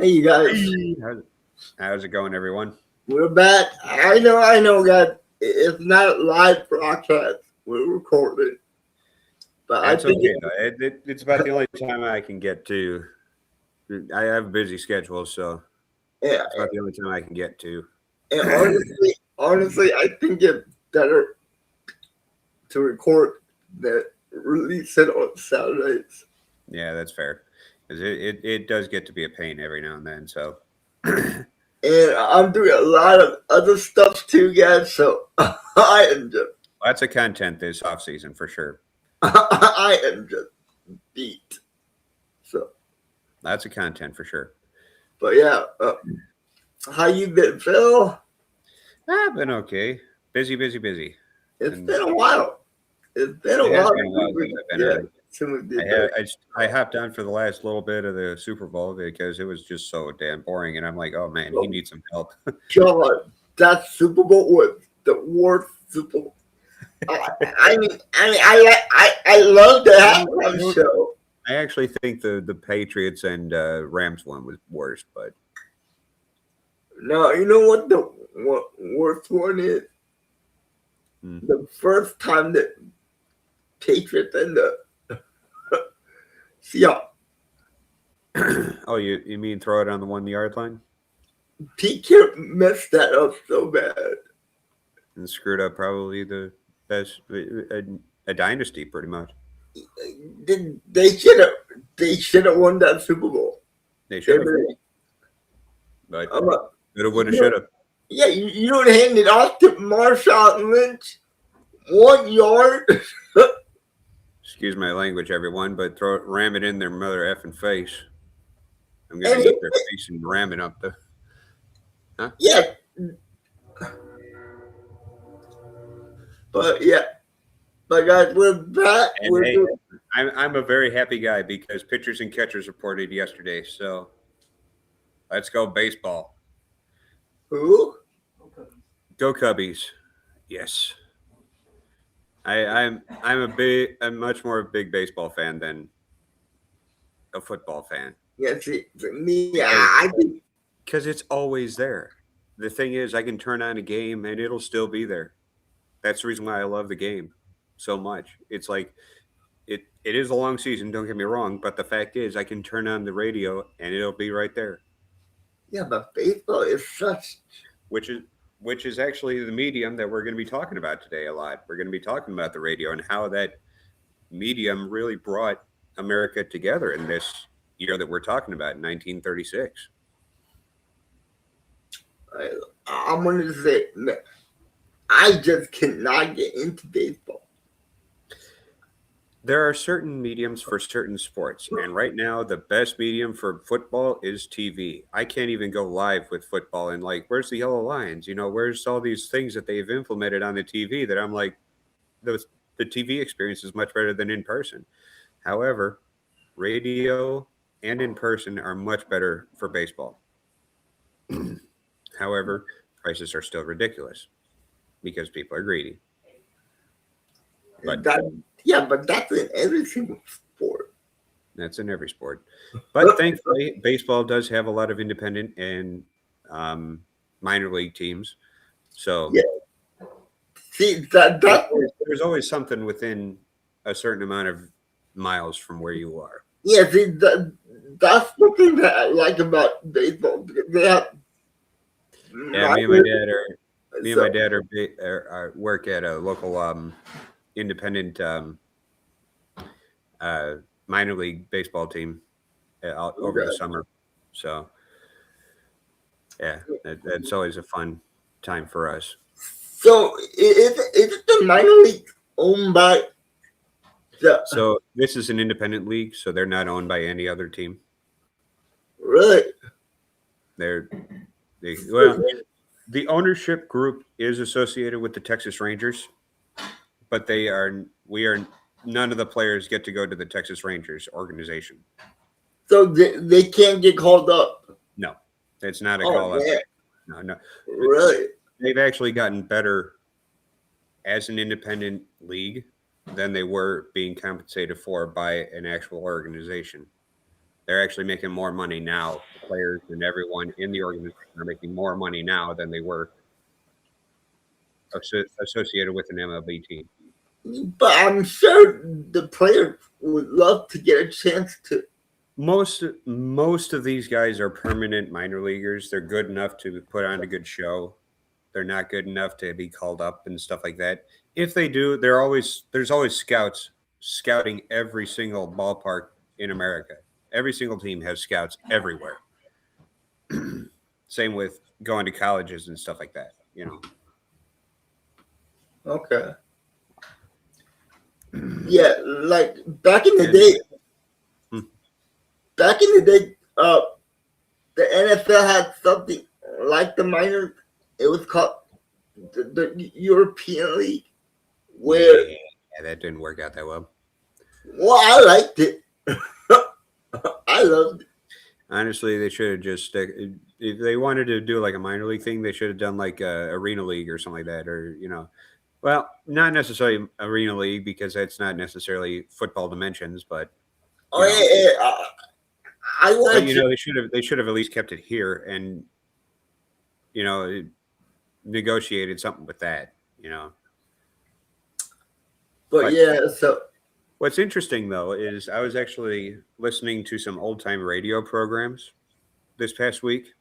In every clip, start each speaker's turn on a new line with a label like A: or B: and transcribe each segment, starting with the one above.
A: Hey, you guys.
B: Hey, how's it going, everyone?
A: We're back. I know, guys. It's not live broadcast. We're recording. But I
B: That's
A: think
B: okay, though. It's about the only time I can get to. I have a busy schedule, so
A: yeah,
B: it's about the only time I can get to.
A: and honestly, I think it's better to record than release it on Saturdays.
B: Yeah, that's fair. 'Cause it does get to be a pain every now and then. So
A: And I'm doing a lot of other stuff too, guys. So I am just,
B: lots of content this off season for sure.
A: I am just beat. So,
B: Lots of content for sure.
A: but yeah, how you been, Phil?
B: I've been okay. Busy, busy, busy.
A: It's
B: And
A: been a while. It's been a
B: it has
A: while.
B: been a while since I've been on.
A: Since we did that.
B: I hopped on for the last little bit of the Super Bowl because it was just so damn boring, and I'm like, oh man, he needs some help.
A: God, that Super Bowl was the worst Super Bowl. I love the halftime show.
B: I actually think the Patriots and Rams one was worse, but
A: No, you know what the worst one is? The first time that Patriots and the Seahawks.
B: Oh, you mean throw it on the 1 yard line
A: PK messed that up so bad.
B: and screwed up probably the best a dynasty pretty much.
A: They should have won that Super Bowl.
B: They should have, but coulda, woulda, shoulda.
A: Yeah, you don't hand it off to Marshawn Lynch 1 yard.
B: Excuse my language, everyone, but ram it in their mother effing face. I'm gonna eat their face and ram it up the. Huh?
A: Yeah. But yeah. But guys, we're back.
B: I'm a very happy guy because pitchers and catchers reported yesterday. So let's go baseball.
A: Who?
B: Go Cubbies. Yes. I'm much more a big baseball fan than a football fan.
A: Yeah, see, for me, I think
B: because it's always there. The thing is, I can turn on a game and it'll still be there. That's the reason why I love the game so much. It's like it is a long season, don't get me wrong, but the fact is I can turn on the radio and it'll be right there.
A: Yeah, but baseball is such
B: which is actually the medium that we're going to be talking about today a lot. We're going to be talking about the radio and how that medium really brought America together in this year that we're talking about, 1936.
A: I'm going to say, I just cannot get into baseball.
B: There are certain mediums for certain sports, and right now the best medium for football is TV. I can't even go live with football and like, where's the yellow lines? Where's all these things that they've implemented on the TV that I'm like, the TV experience is much better than in person. However, radio and in person are much better for baseball. However, prices are still ridiculous because people are greedy.
A: But that's in every single sport.
B: That's in every sport. But thankfully, baseball does have a lot of independent and minor league teams. So
A: yeah. See,
B: there's always something within a certain amount of miles from where you are.
A: Yeah, see, that's the thing that I like about baseball. They have
B: me and my dad are work at a local independent minor league baseball team over the summer. So yeah, that's always a fun time for us.
A: So is it the minor league owned by
B: So this is an independent league, so they're not owned by any other team.
A: Really?
B: The ownership group is associated with the Texas Rangers, but none of the players get to go to the Texas Rangers organization.
A: So they can't get called up?
B: No, it's not a call up. No.
A: Really?
B: They've actually gotten better as an independent league than they were being compensated for by an actual organization. They're actually making more money now. The players and everyone in the organization are making more money now than they were associated with an MLB team.
A: But I'm sure the players would love to get a chance to.
B: Most of these guys are permanent minor leaguers. They're good enough to put on a good show. They're not good enough to be called up and stuff like that. If they do, there's always scouts scouting every single ballpark in America. Every single team has scouts everywhere. Same with going to colleges and stuff like that, you know.
A: Okay. Yeah, like back in the day. Back in the day, the NFL had something like the minors. It was called the European League, where
B: yeah, that didn't work out that well.
A: Well, I liked it. I loved it.
B: Honestly, they should have just if they wanted to do like a minor league thing, they should have done like a arena league or something like that, or you know, well, not necessarily arena league because that's not necessarily football dimensions, but
A: I want
B: you know they should have at least kept it here and you know negotiated something with that, you know.
A: But yeah, so
B: what's interesting though is I was actually listening to some old time radio programs this past week.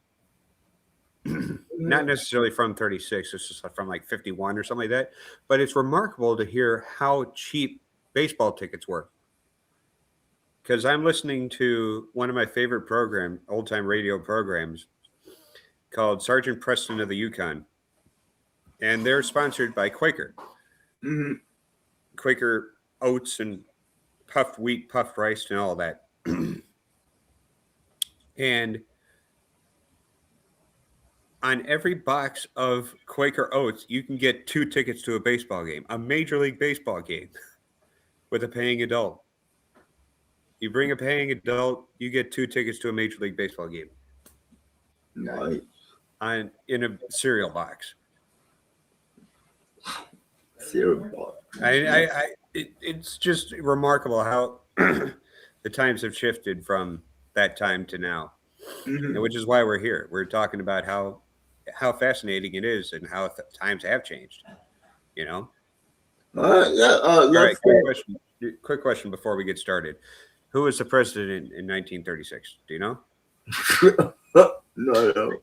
B: Not necessarily from 36, it's just from like 51 or something like that. But it's remarkable to hear how cheap baseball tickets were. Because I'm listening to one of my favorite old time radio programs called Sergeant Preston of the Yukon. And they're sponsored by Quaker.
A: Mm-hmm.
B: Quaker oats and puffed wheat, puffed rice, and all that. And on every box of Quaker Oats, you can get 2 tickets to a baseball game, a Major League Baseball game, with a paying adult. You bring a paying adult, you get 2 tickets to a Major League Baseball game.
A: Nice.
B: In a cereal box.
A: Cereal box.
B: It's just remarkable how the times have shifted from that time to now, which is why we're here. We're talking about how fascinating it is and how times have changed, you know. All right, quick question before we get started. Who was the president in 1936? Do you know?
A: No.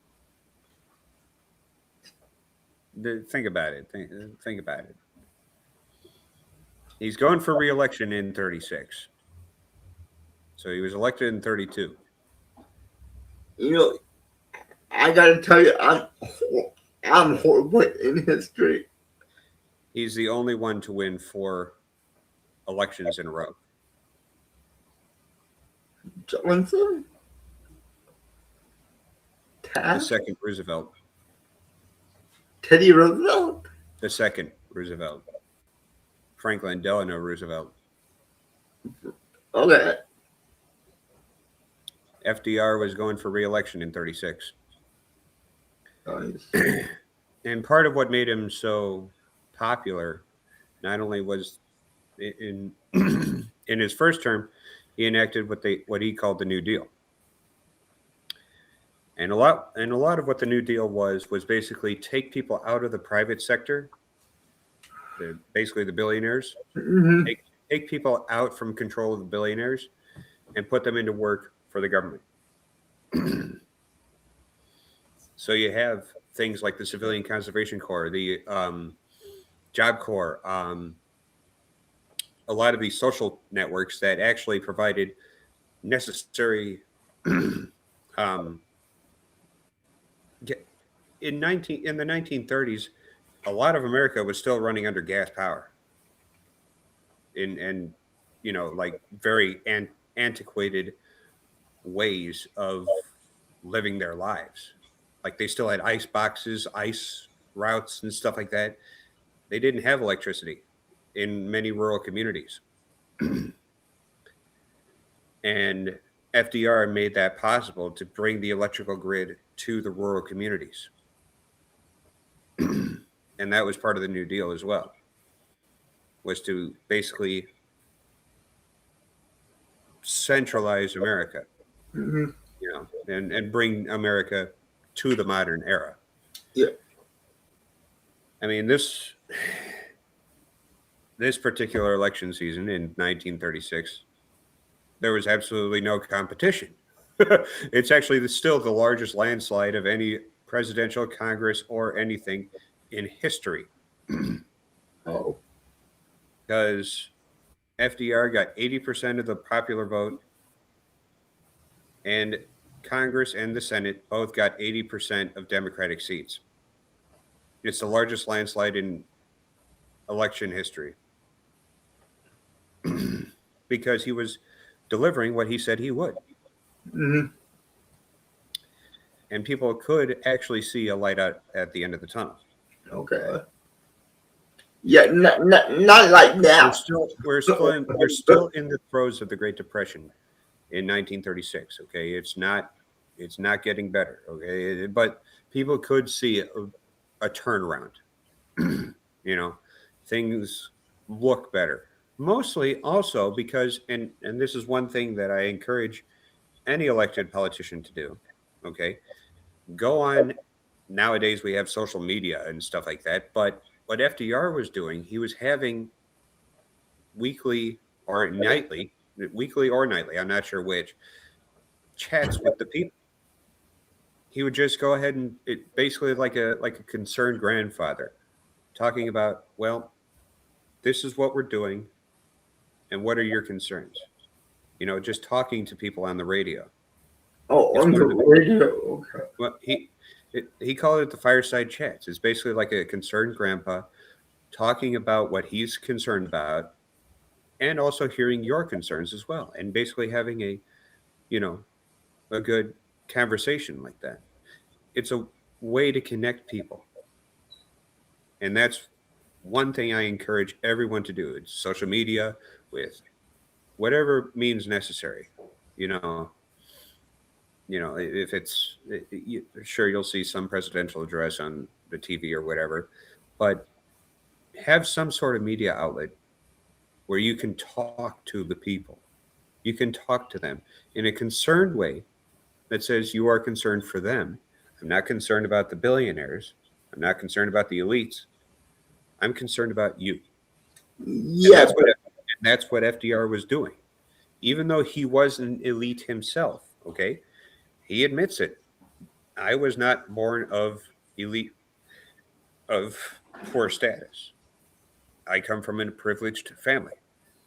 B: Think about it. Think about it. He's going for re-election in 36. So he was elected in 32.
A: You know, I gotta tell you, I'm horrible in history.
B: He's the only one to win 4 elections in a row.
A: Johnson?
B: The second Roosevelt.
A: Teddy Roosevelt?
B: The second Roosevelt. Franklin Delano Roosevelt.
A: Okay.
B: FDR was going for re-election in 36.
A: Nice.
B: And part of what made him so popular, not only was in in his first term, he enacted what he called the New Deal. And a lot of what the New Deal was basically take people out of the private sector, basically the billionaires, take people out from control of the billionaires and put them into work for the government. So you have things like the Civilian Conservation Corps, the Job Corps, a lot of these social networks that actually provided necessary in the 1930s, a lot of America was still running under gas power and you know, like very antiquated ways of living their lives. Like they still had ice boxes, ice routes and stuff like that. They didn't have electricity in many rural communities. And FDR made that possible to bring the electrical grid to the rural communities. And that was part of the New Deal as well, was to basically centralize America.
A: Mm-hmm.
B: you know, and bring America to the modern era.
A: Yeah.
B: I mean, this particular election season in 1936, there was absolutely no competition. It's actually still the largest landslide of any presidential, Congress, or anything in history.
A: Oh.
B: Because FDR got 80% of the popular vote, and Congress and the Senate both got 80% of Democratic seats. It's the largest landslide in election history because he was delivering what he said he would.
A: Mm-hmm.
B: And people could actually see a light out at the end of the tunnel.
A: Okay. Yeah, not like now.
B: We're still in the throes of the Great Depression in 1936. Okay, it's not getting better. Okay, but people could see a turnaround. You know, things look better. Mostly also because, and this is one thing that I encourage any elected politician to do. Okay, go on. Nowadays we have social media and stuff like that, but what FDR was doing, he was having weekly or nightly, I'm not sure which, chats with the people. He would just go ahead and basically like a concerned grandfather talking about, well, this is what we're doing and what are your concerns? You know, just talking to people on the radio.
A: Oh,
B: It's
A: on the radio. Okay.
B: Well, he called it the fireside chats. It's basically like a concerned grandpa talking about what he's concerned about and also hearing your concerns as well, and basically having a good conversation like that. It's a way to connect people. And that's one thing I encourage everyone to do. It's social media with whatever means necessary. You know, if it's sure you'll see some presidential address on the TV or whatever, but have some sort of media outlet where you can talk to the people. You can talk to them in a concerned way that says you are concerned for them. I'm not concerned about the billionaires. I'm not concerned about the elites. I'm concerned about you. And
A: Yeah,
B: that's what FDR was doing. Even though he was an elite himself, okay? He admits it. I was not born of elite of poor status. I come from a privileged family.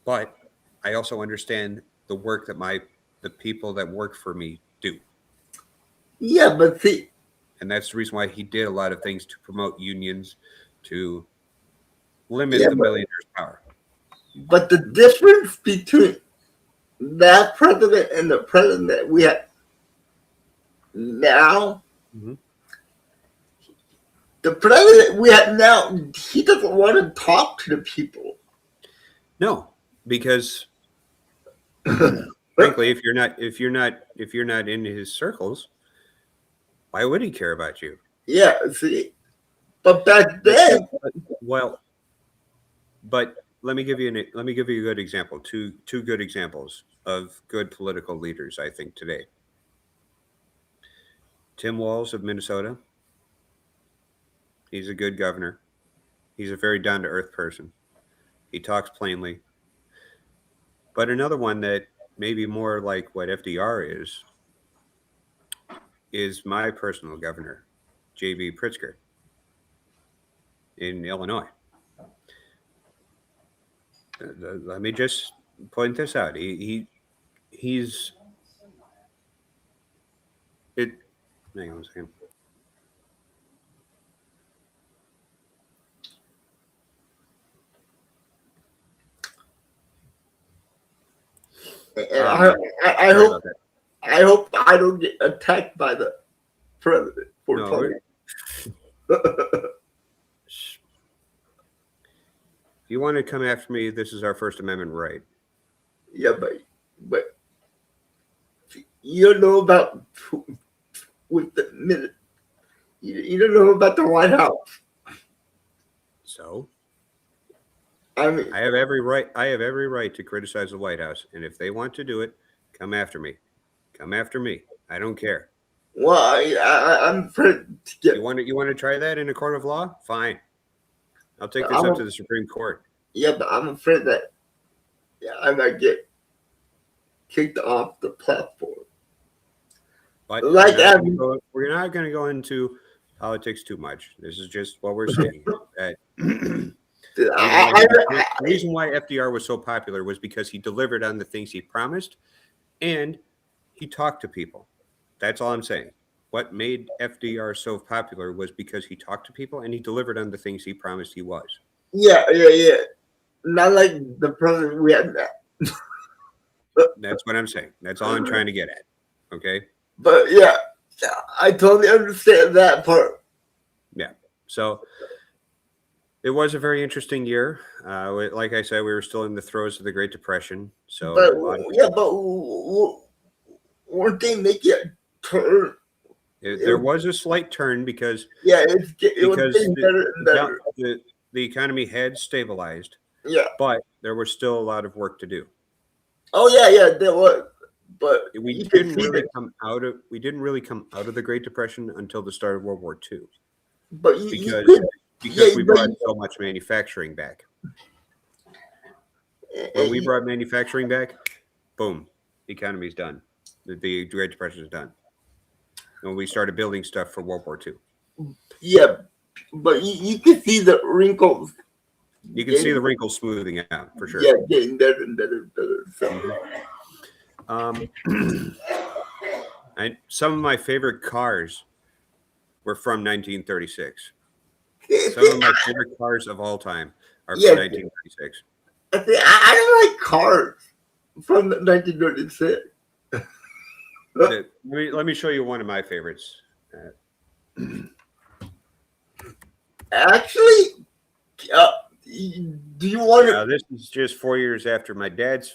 B: But I also understand the work that the people that work for me do.
A: yeah, but see,
B: And that's the reason why he did a lot of things to promote unions, to limit
A: yeah,
B: the billionaires' power.
A: but the difference between that president and the president that we have now,
B: Mm-hmm.
A: the president we have now, he doesn't want to talk to the people.
B: No, because frankly, if you're not in his circles, why would he care about you?
A: Yeah, see, but back then,
B: Well, but let me give you a good example. Two good examples of good political leaders, I think, today. Tim Walz of Minnesota. He's a good governor. He's a very down to earth person. He talks plainly. But another one that may be more like what FDR is my personal governor, J.B. Pritzker in Illinois. Let me just point this out. He's it. Hang on a second.
A: and I hope I don't get attacked by the president for talking.
B: If you want to come after me, this is our First Amendment right.
A: Yeah, but you don't know about with the minute. You don't know about the White House.
B: So,
A: I mean,
B: I have every right to criticize the White House, and if they want to do it, come after me. Come after me. I don't care.
A: Well, I'm afraid to get.
B: You want to try that in a court of law? Fine. I'll take this up to the Supreme Court.
A: Yeah, but I'm afraid that I might get kicked off the platform.
B: But
A: like
B: we're not going to go into politics too much. This is just what we're saying. The reason why FDR was so popular was because he delivered on the things he promised, and he talked to people. That's all I'm saying. What made FDR so popular was because he talked to people and he delivered on the things he promised he was.
A: Yeah. Not like the president we had now.
B: That's what I'm saying. That's all I'm trying to get at. Okay?
A: But yeah, I totally understand that part.
B: Yeah. So it was a very interesting year. Like I said, we were still in the throes of the Great Depression. So,
A: but weren't they making a turn?
B: There was a slight turn because
A: it was getting better and better.
B: The economy had stabilized.
A: Yeah,
B: but there was still a lot of work to do.
A: Oh yeah, there was. But
B: we didn't really come out of the Great Depression until the start of World War II.
A: But
B: because we brought so much manufacturing back. When we brought manufacturing back, boom, the economy's done. The Great Depression is done. When we started building stuff for World War II.
A: Yeah, but you can see the wrinkles.
B: You can see the wrinkles smoothing out for sure.
A: Yeah, getting better and better and better.
B: Some of my favorite cars were from 1936. Some of my favorite cars of all time are from 1936.
A: I don't like cars from 1936.
B: Let me show you one of my favorites.
A: Actually, do you want to?
B: This is just 4 years after my dad's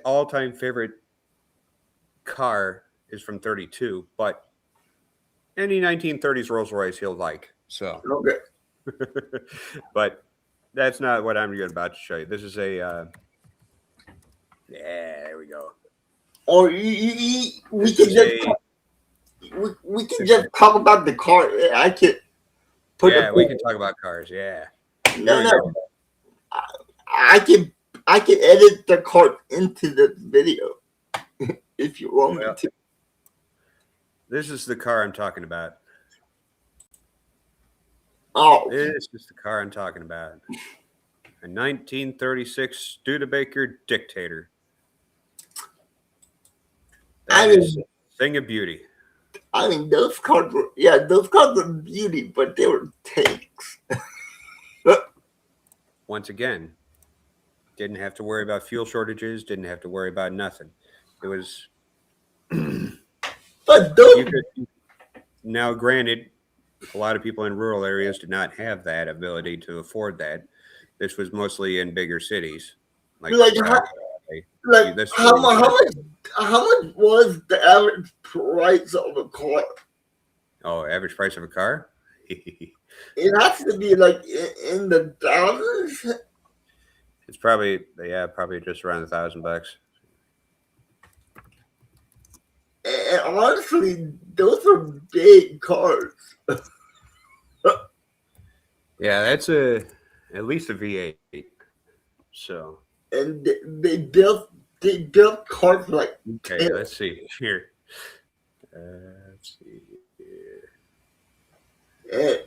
B: all-time favorite car is from 32, but any 1930s Rolls Royce he'll like. So
A: okay,
B: but that's not what I'm about to show you. This is a there we go.
A: Or we can just talk about the car. I can.
B: We can talk about cars. Yeah.
A: No. I can edit the car into the video if you want me to.
B: This is the car I'm talking about.
A: Oh,
B: this is the car I'm talking about. A 1936 Studebaker Dictator. That is a thing of beauty.
A: I mean, those cars were beauty, but they were tanks.
B: Once again, didn't have to worry about fuel shortages, didn't have to worry about nothing. It was
A: but
B: now granted, a lot of people in rural areas did not have that ability to afford that. This was mostly in bigger cities.
A: How much was the average price of a car?
B: Oh, average price of a car?
A: It has to be like in the thousands.
B: It's probably just around $1,000.
A: And honestly, those are big cars.
B: Yeah, that's at least a V8. So.
A: And they built cars like.
B: Okay, let's see here. Let's see here.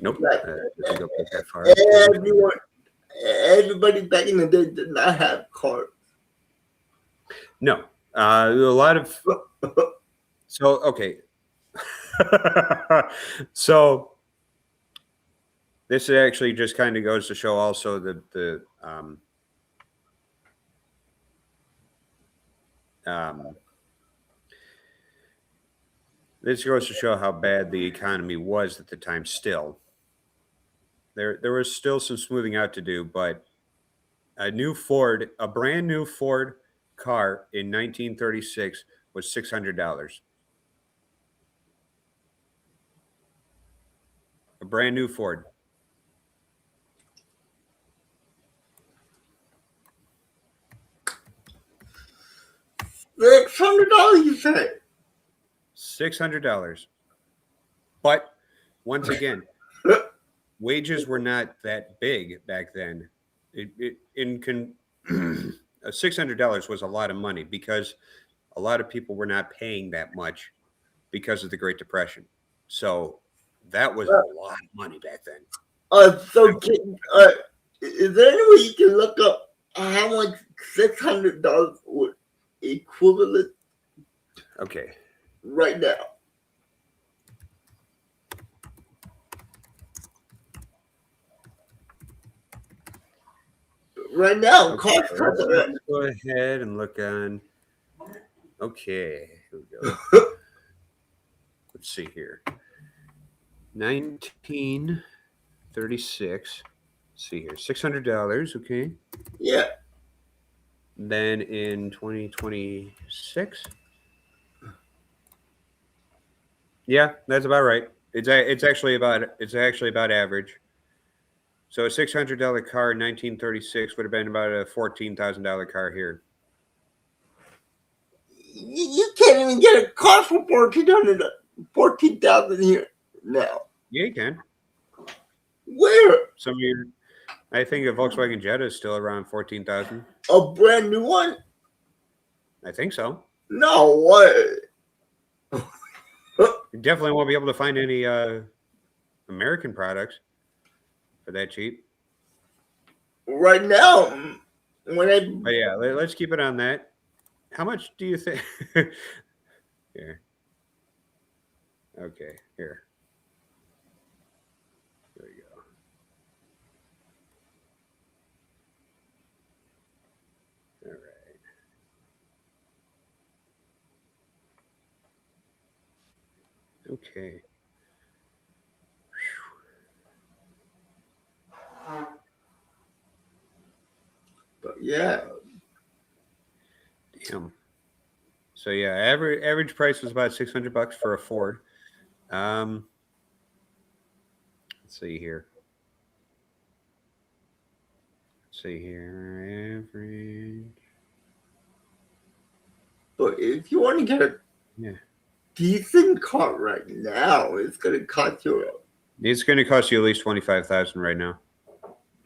B: Nope. Doesn't go that far.
A: Everybody back in the day did not have cars.
B: No. A lot of. So, okay. So this actually just kind of goes to show also this goes to show how bad the economy was at the time still. There was still some smoothing out to do, but a brand new Ford car in 1936 was $600. A brand new Ford.
A: $600, you say?
B: $600. But once again, wages were not that big back then. $600 was a lot of money because a lot of people were not paying that much because of the Great Depression. So that was a lot of money back then.
A: Is there any way you can look up how much $600 would equivalent?
B: Okay.
A: Right now. Right now,
B: okay, let's go ahead and look on. Okay, here we go. Let's see here. 1936. Let's see here. $600. Okay.
A: Yeah.
B: Then in 2026. Yeah, that's about right. It's actually about average. So a $600 car in 1936 would have been about a $14,000 car here.
A: You can't even get a car for $14,000 here now.
B: Yeah, you can.
A: Where?
B: I think a Volkswagen Jetta is still around $14,000.
A: A brand new one?
B: I think so.
A: No way.
B: You definitely won't be able to find any American products for that cheap.
A: Right now,
B: But yeah, let's keep it on that. How much do you think? Here. Okay, here. There you go. All right. Okay.
A: But yeah.
B: Damn. So yeah, average price was about $600 for a Ford. Let's see here. Average.
A: But if you want to get a decent car right now, it's going to cost you.
B: It's going to cost you at least $25,000 right now.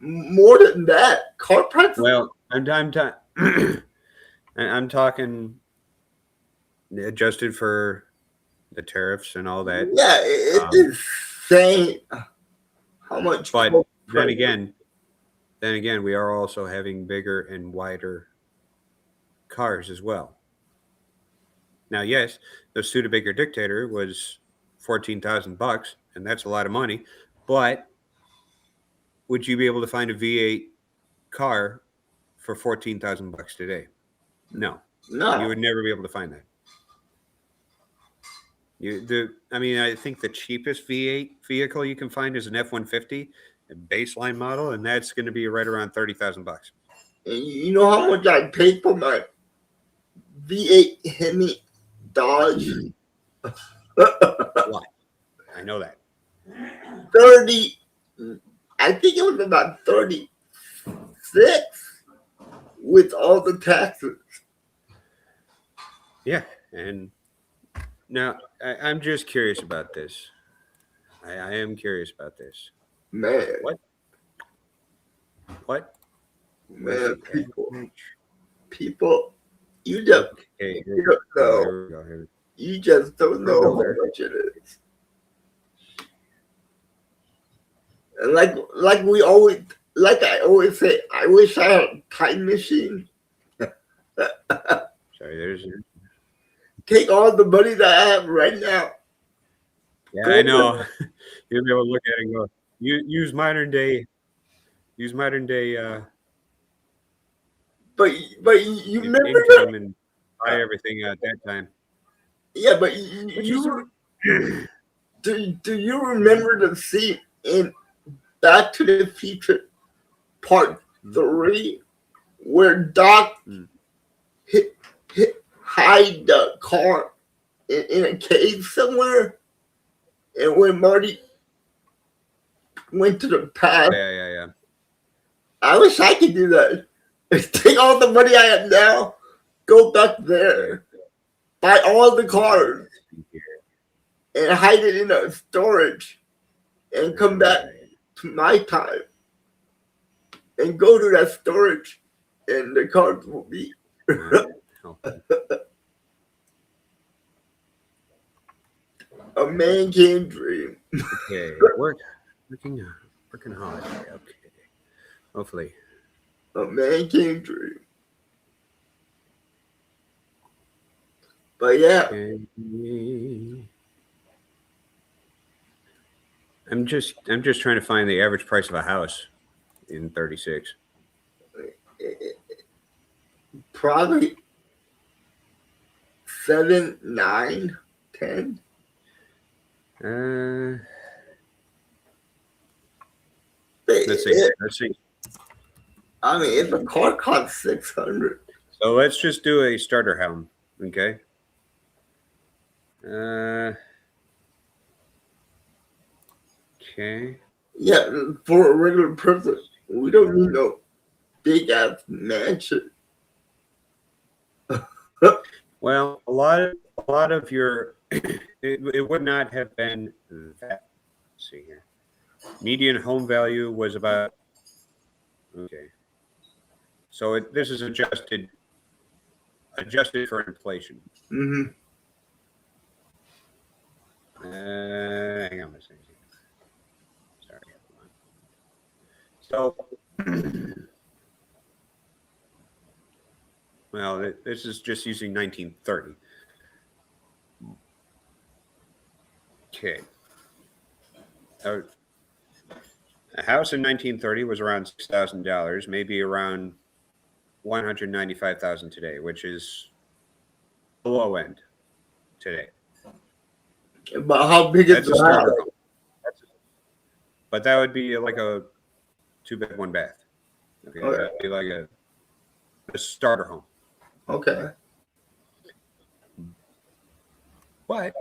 A: More than that, car prices.
B: Well, I'm talking adjusted for the tariffs and all that.
A: Yeah, it's insane how much.
B: But then again, we are also having bigger and wider cars as well. Now, yes, the Studebaker Dictator was $14,000, and that's a lot of money. But would you be able to find a V8 car for $14,000 today? No, you would never be able to find that. I think the cheapest V8 vehicle you can find is an F-150, a baseline model, and that's going to be right around $30,000.
A: And you know how much I paid for my V8 Hemi Dodge?
B: What? I know that.
A: 30. I think it was about 36 with all the taxes.
B: Yeah, and now I'm just curious about this. I am curious about this.
A: Man.
B: What?
A: Man, people, you just don't know. You just don't know how much it is. And like I always say, I wish I had a time machine.
B: Sorry,
A: take all the money that I have right now.
B: Yeah, I know. You'll be able to look at it and go, use modern day.
A: But you remember
B: income and buy everything at that time.
A: Yeah, but do you remember the scene in Back to the Future Part 3 where Doc hide the car in a cave somewhere, and when Marty went to the past?
B: Yeah.
A: I wish I could do that. Take all the money I have now, go back there, buy all the cars. and hide it in a storage and come back to my time and go to that storage and the cards will be a man can dream.
B: Okay, working hard. Okay, hopefully.
A: A man can dream. But yeah.
B: Okay. I'm just trying to find the average price of a house in 36.
A: Probably 7, 9, 10.
B: Let's see.
A: I mean, if a car costs 600.
B: So let's just do a starter home, okay? Okay.
A: Yeah, for a regular person, we don't need no big ass mansion.
B: Well, a lot of your it would not have been that. Let's see here. Median home value was about okay. So this is adjusted for inflation.
A: Mm-hmm.
B: Hang on a second. Sorry. So, well, this is just using 1930. Okay. A house in 1930 was around $6,000, maybe around $195,000 today, which is the low end today.
A: But how big is the house?
B: But that would be like a 2-bed, 1-bath. Okay, that'd be like a starter home.
A: Okay.
B: What?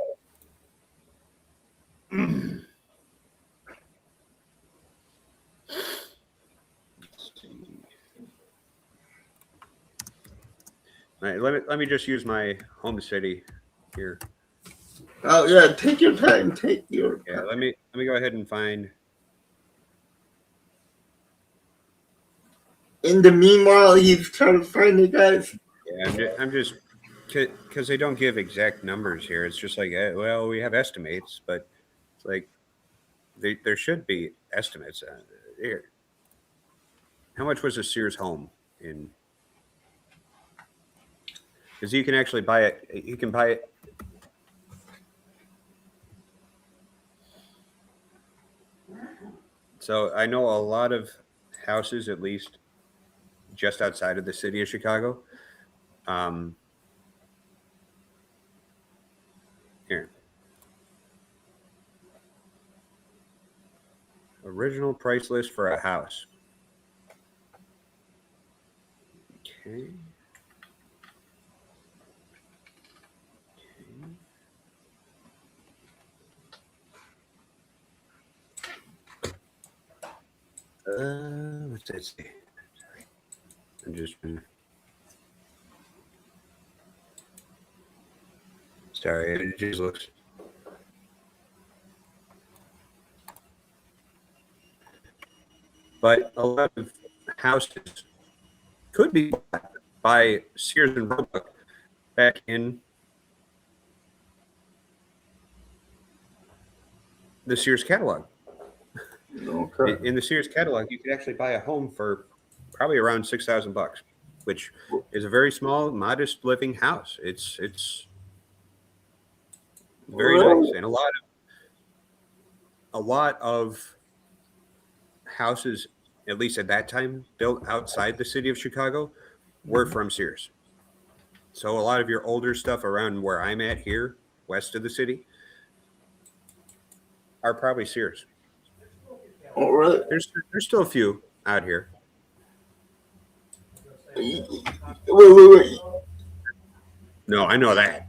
B: All right, let me just use my home city here.
A: Oh yeah, take your time.
B: Yeah, let me go ahead and find.
A: In the meanwhile, he's trying to find it, guys.
B: Yeah, I'm just because they don't give exact numbers here. It's just like, well, we have estimates, but it's like there should be estimates here. How much was a Sears home in? Because you can actually buy it. You can buy it. So I know a lot of houses, at least just outside of the city of Chicago. Here. Original price list for a house. Okay. What's that say? Sorry. I'm just sorry, it just looks. But a lot of houses could be bought by Sears and Roebuck back in the Sears catalog.
A: Okay.
B: In the Sears catalog, you could actually buy a home for probably around $6,000, which is a very small, modest living house. It's very nice, and a lot of houses, at least at that time, built outside the city of Chicago, were from Sears. So a lot of your older stuff around where I'm at here, west of the city, are probably Sears.
A: Oh, really?
B: There's still a few out here.
A: Wait.
B: No, I know that.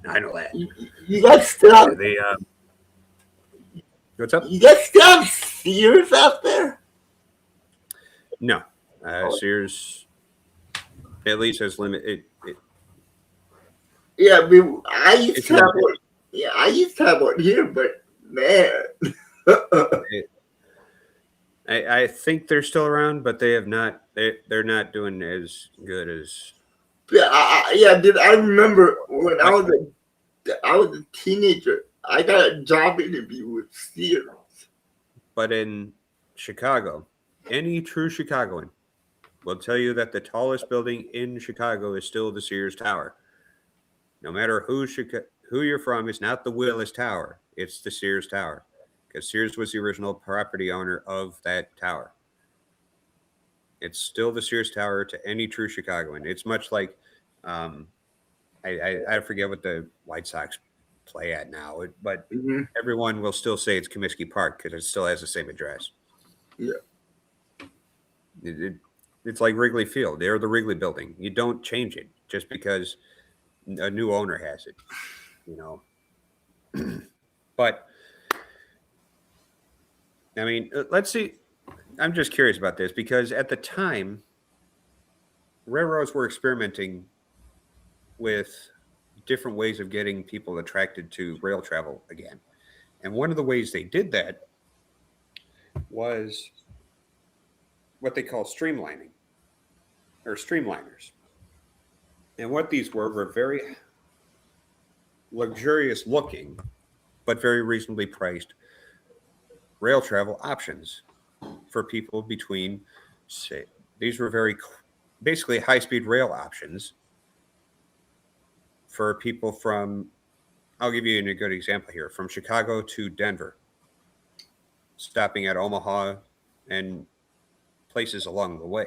A: You guys still have,
B: what's up?
A: You guys still have Sears out there?
B: No, Sears at least has limited.
A: Yeah, I used to have one. Yeah, I used to have one here, but man.
B: I think they're still around, but they have not. They're not doing as good as.
A: Yeah, dude. I remember when I was a teenager. I got a job interview with Sears.
B: But in Chicago, any true Chicagoan will tell you that the tallest building in Chicago is still the Sears Tower. No matter who you're from, it's not the Willis Tower; it's the Sears Tower, because Sears was the original property owner of that tower. It's still the Sears Tower to any true Chicagoan. It's much like, I forget what the White Sox play at now, but everyone will still say it's Comiskey Park because it still has the same address.
A: Yeah.
B: It's like Wrigley Field. They're the Wrigley Building. You don't change it just because a new owner has it, you know. But I mean, let's see. I'm just curious about this because at the time, railroads were experimenting with different ways of getting people attracted to rail travel again. And one of the ways they did that was what they call streamlining or streamliners. And what these were very luxurious looking, but very reasonably priced rail travel options for people between, say, these were very basically high-speed rail options for people from, I'll give you a good example here, from Chicago to Denver, stopping at Omaha and places along the way.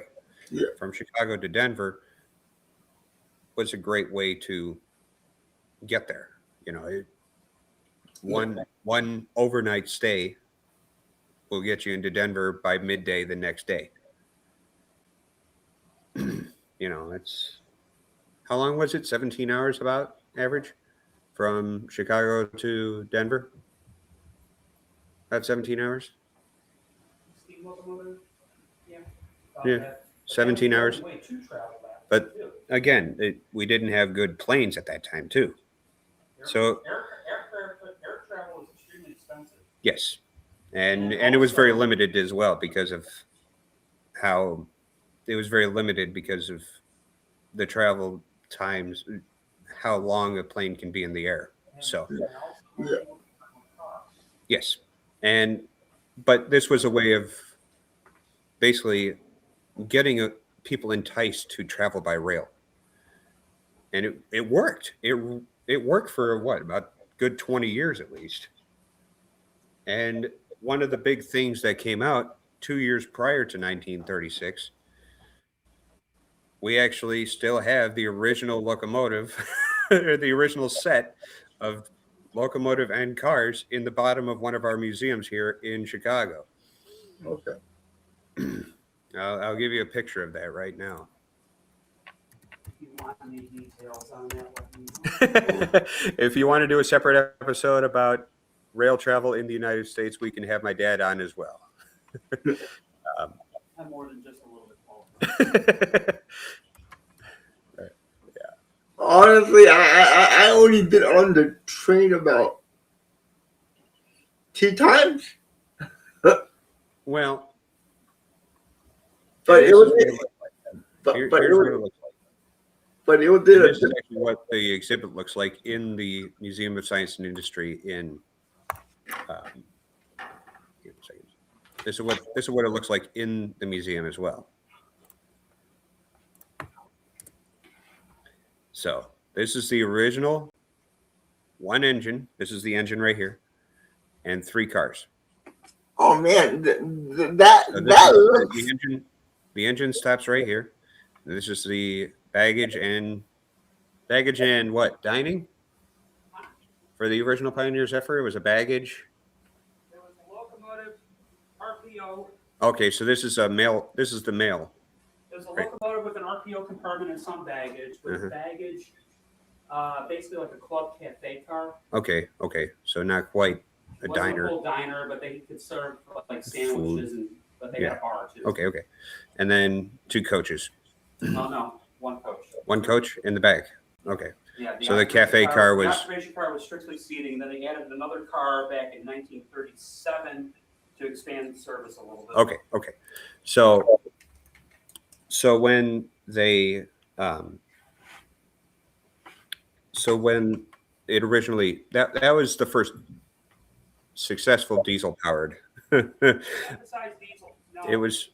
A: Yeah.
B: From Chicago to Denver was a great way to get there. You know, one overnight stay will get you into Denver by midday the next day. You know, it's, how long was it? 17 hours about average from Chicago to Denver? About 17 hours?
C: Steam locomotive? Yeah.
B: Yeah, 17 hours.
C: Way to travel that.
B: But again, we didn't have good planes at that time too. So
C: air travel is extremely expensive.
B: Yes. And it was very limited as well because of how it was very limited because of the travel times, how long a plane can be in the air. So yes. But this was a way of basically getting people enticed to travel by rail. And it worked. It worked for what, about good 20 years at least. And one of the big things that came out 2 years prior to 1936, we actually still have the original locomotive, or the original set of locomotive and cars in the bottom of one of our museums here in Chicago.
A: Okay.
B: I'll give you a picture of that right now.
C: If you want any details on that,
B: If you want to do a separate episode about rail travel in the United States, we can have my dad on as well.
C: I'm more than just a little bit qualified.
A: Honestly, I only been on the train about 2 times.
B: Well,
A: but it was
B: here's what it looks like.
A: But it was
B: This is actually what the exhibit looks like in the Museum of Science and Industry in. This is what it looks like in the museum as well. So this is the original one engine. This is the engine right here, and 3 cars.
A: Oh man,
B: So the engine stops right here. This is the baggage and what, dining for the original Pioneer Zephyr. It was a baggage.
C: There was a locomotive, RPO.
B: Okay, so this is a mail. This is the mail.
C: There's a locomotive with an RPO compartment and some baggage. With baggage, basically like a club cafe car.
B: Okay. So not quite a diner.
C: A full diner, but they could serve like sandwiches, but they had a bar too.
B: Okay. And then 2 coaches.
C: Oh no, 1 coach.
B: 1 coach in the back. Okay.
C: Yeah,
B: So the cafe car was.
C: The observation car was strictly seating. Then they added another car back in 1937 to expand the service a little bit.
B: Okay. So when they, when it originally that was the first successful diesel powered.
C: Emphasize diesel. No,
B: It was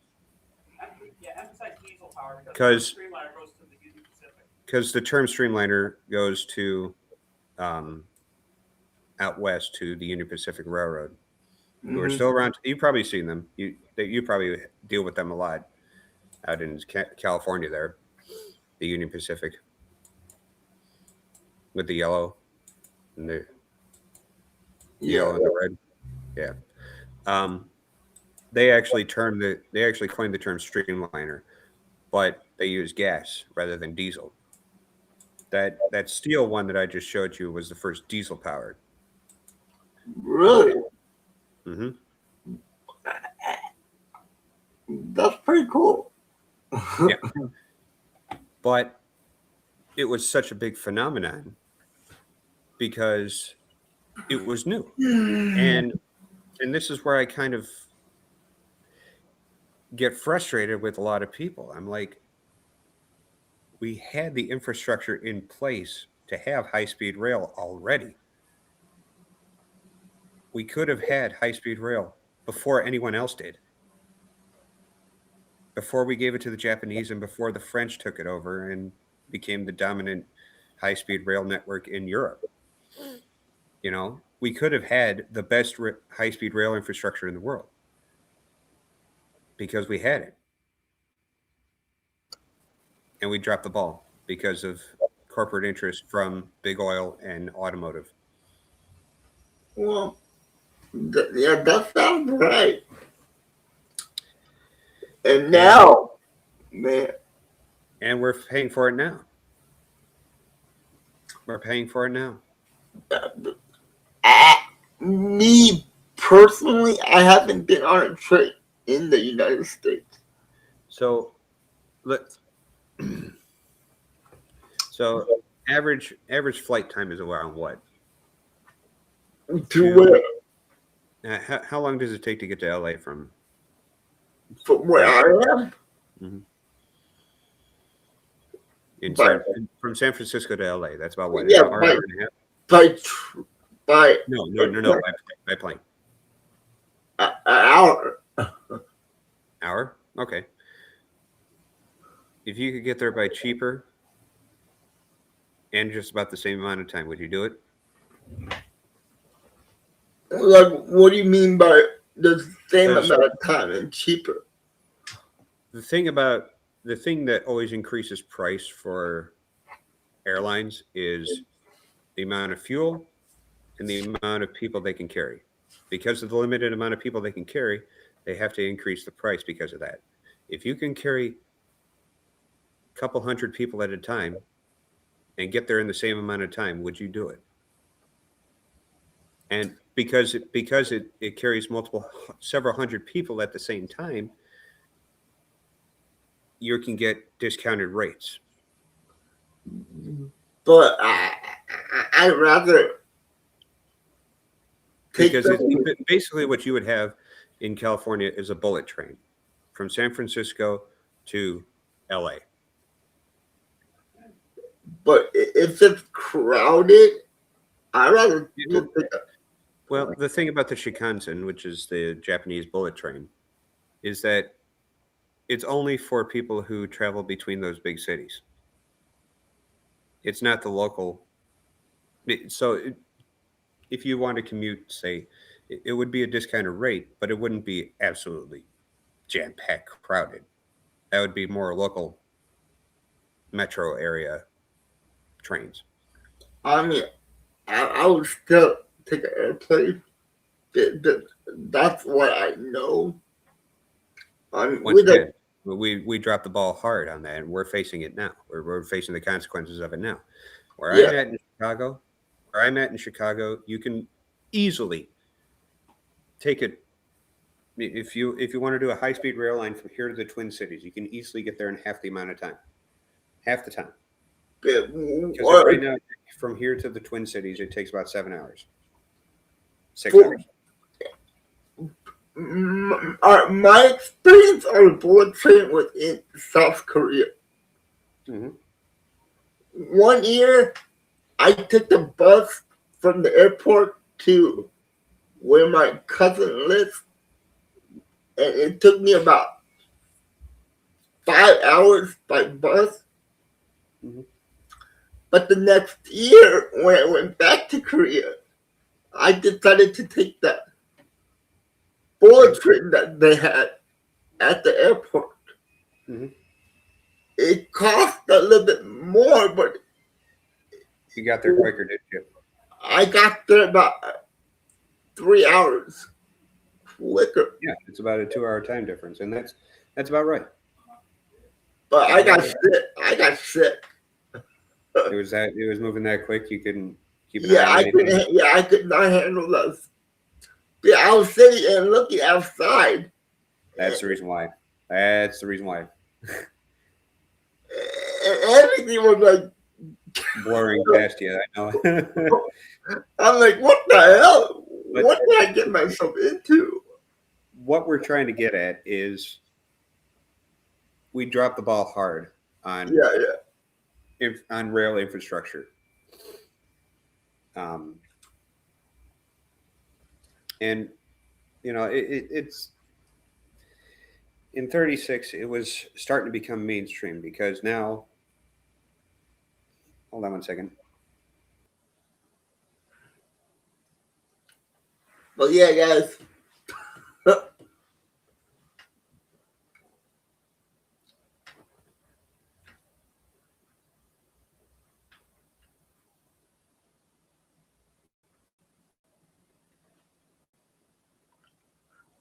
C: emphasize diesel power
B: because
C: Streamliner goes to the Union Pacific.
B: Because the term Streamliner goes to out west to the Union Pacific Railroad, who are still around. You've probably seen them. You probably deal with them a lot out in California. There, the Union Pacific with the yellow and the yellow and the red. Yeah. They actually coined the term Streamliner, but they use gas rather than diesel. That steel one that I just showed you was the first diesel powered.
A: Really?
B: Mm-hmm.
A: That's pretty cool.
B: Yeah. But it was such a big phenomenon because it was new. And this is where I kind of get frustrated with a lot of people. I'm like, we had the infrastructure in place to have high-speed rail already. We could have had high-speed rail before anyone else did. Before we gave it to the Japanese and before the French took it over and became the dominant high-speed rail network in Europe. You know, we could have had the best high-speed rail infrastructure in the world because we had it. And we dropped the ball because of corporate interest from big oil and automotive.
A: Well, yeah, that sounds right. And now, man.
B: And we're paying for it now.
A: Me personally, I haven't been on a train in the United States.
B: So, average flight time is around what?
A: To where?
B: How long does it take to get to LA from?
A: From where I am?
B: Mm-hmm. From San Francisco to LA, that's about what?
A: Yeah,
B: hour and a half?
A: By
B: No, by plane.
A: An hour.
B: Hour? Okay. If you could get there by cheaper and just about the same amount of time, would you do it?
A: Like, what do you mean by the same amount of time and cheaper?
B: The thing that always increases price for airlines is the amount of fuel and the amount of people they can carry. Because of the limited amount of people they can carry, they have to increase the price because of that. If you can carry a couple hundred people at a time and get there in the same amount of time, would you do it? And because it carries several hundred people at the same time, you can get discounted rates.
A: But I'd rather
B: because basically what you would have in California is a bullet train from San Francisco to LA.
A: But if it's crowded, I'd rather
B: Well, the thing about the Shinkansen, which is the Japanese bullet train, is that it's only for people who travel between those big cities. It's not the local. So if you want to commute, say, it would be a discounted rate, but it wouldn't be absolutely jam-packed crowded. That would be more local metro area trains.
A: I mean, I would still take an airplane. That's what I know.
B: We dropped the ball hard on that, and we're facing it now. We're facing the consequences of it now. Where I'm at in Chicago, you can easily take it. If you want to do a high-speed rail line from here to the Twin Cities, you can easily get there in half the amount of time. Half the time. Because right now, from here to the Twin Cities, it takes about 7 hours. 6
A: For-
B: hours.
A: My experience on a bullet train was in South Korea.
B: Mm-hmm.
A: 1 year, I took the bus from the airport to where my cousin lives, and it took me about 5 hours by bus.
B: Mhm.
A: But the next year, when I went back to Korea, I decided to take that bullet train that they had at the airport.
B: Mhm.
A: It cost a little bit more, but
B: You got there quicker, didn't you?
A: I got there about 3 hours quicker.
B: Yeah, it's about a 2-hour time difference, and that's about right.
A: But I got sick.
B: It was moving that quick. You couldn't keep an eye
A: Yeah,
B: on anything.
A: I could not handle those. Yeah, I was sitting and looking outside.
B: That's the reason why. That's the reason why.
A: And everything was like,
B: Blurring past you, I know.
A: I'm like, what the hell?
B: But-
A: What did I get myself into?
B: What we're trying to get at is we dropped the ball hard on on rail infrastructure. And you know, it's in 36, it was starting to become mainstream because now, hold on one second.
A: But yeah, guys.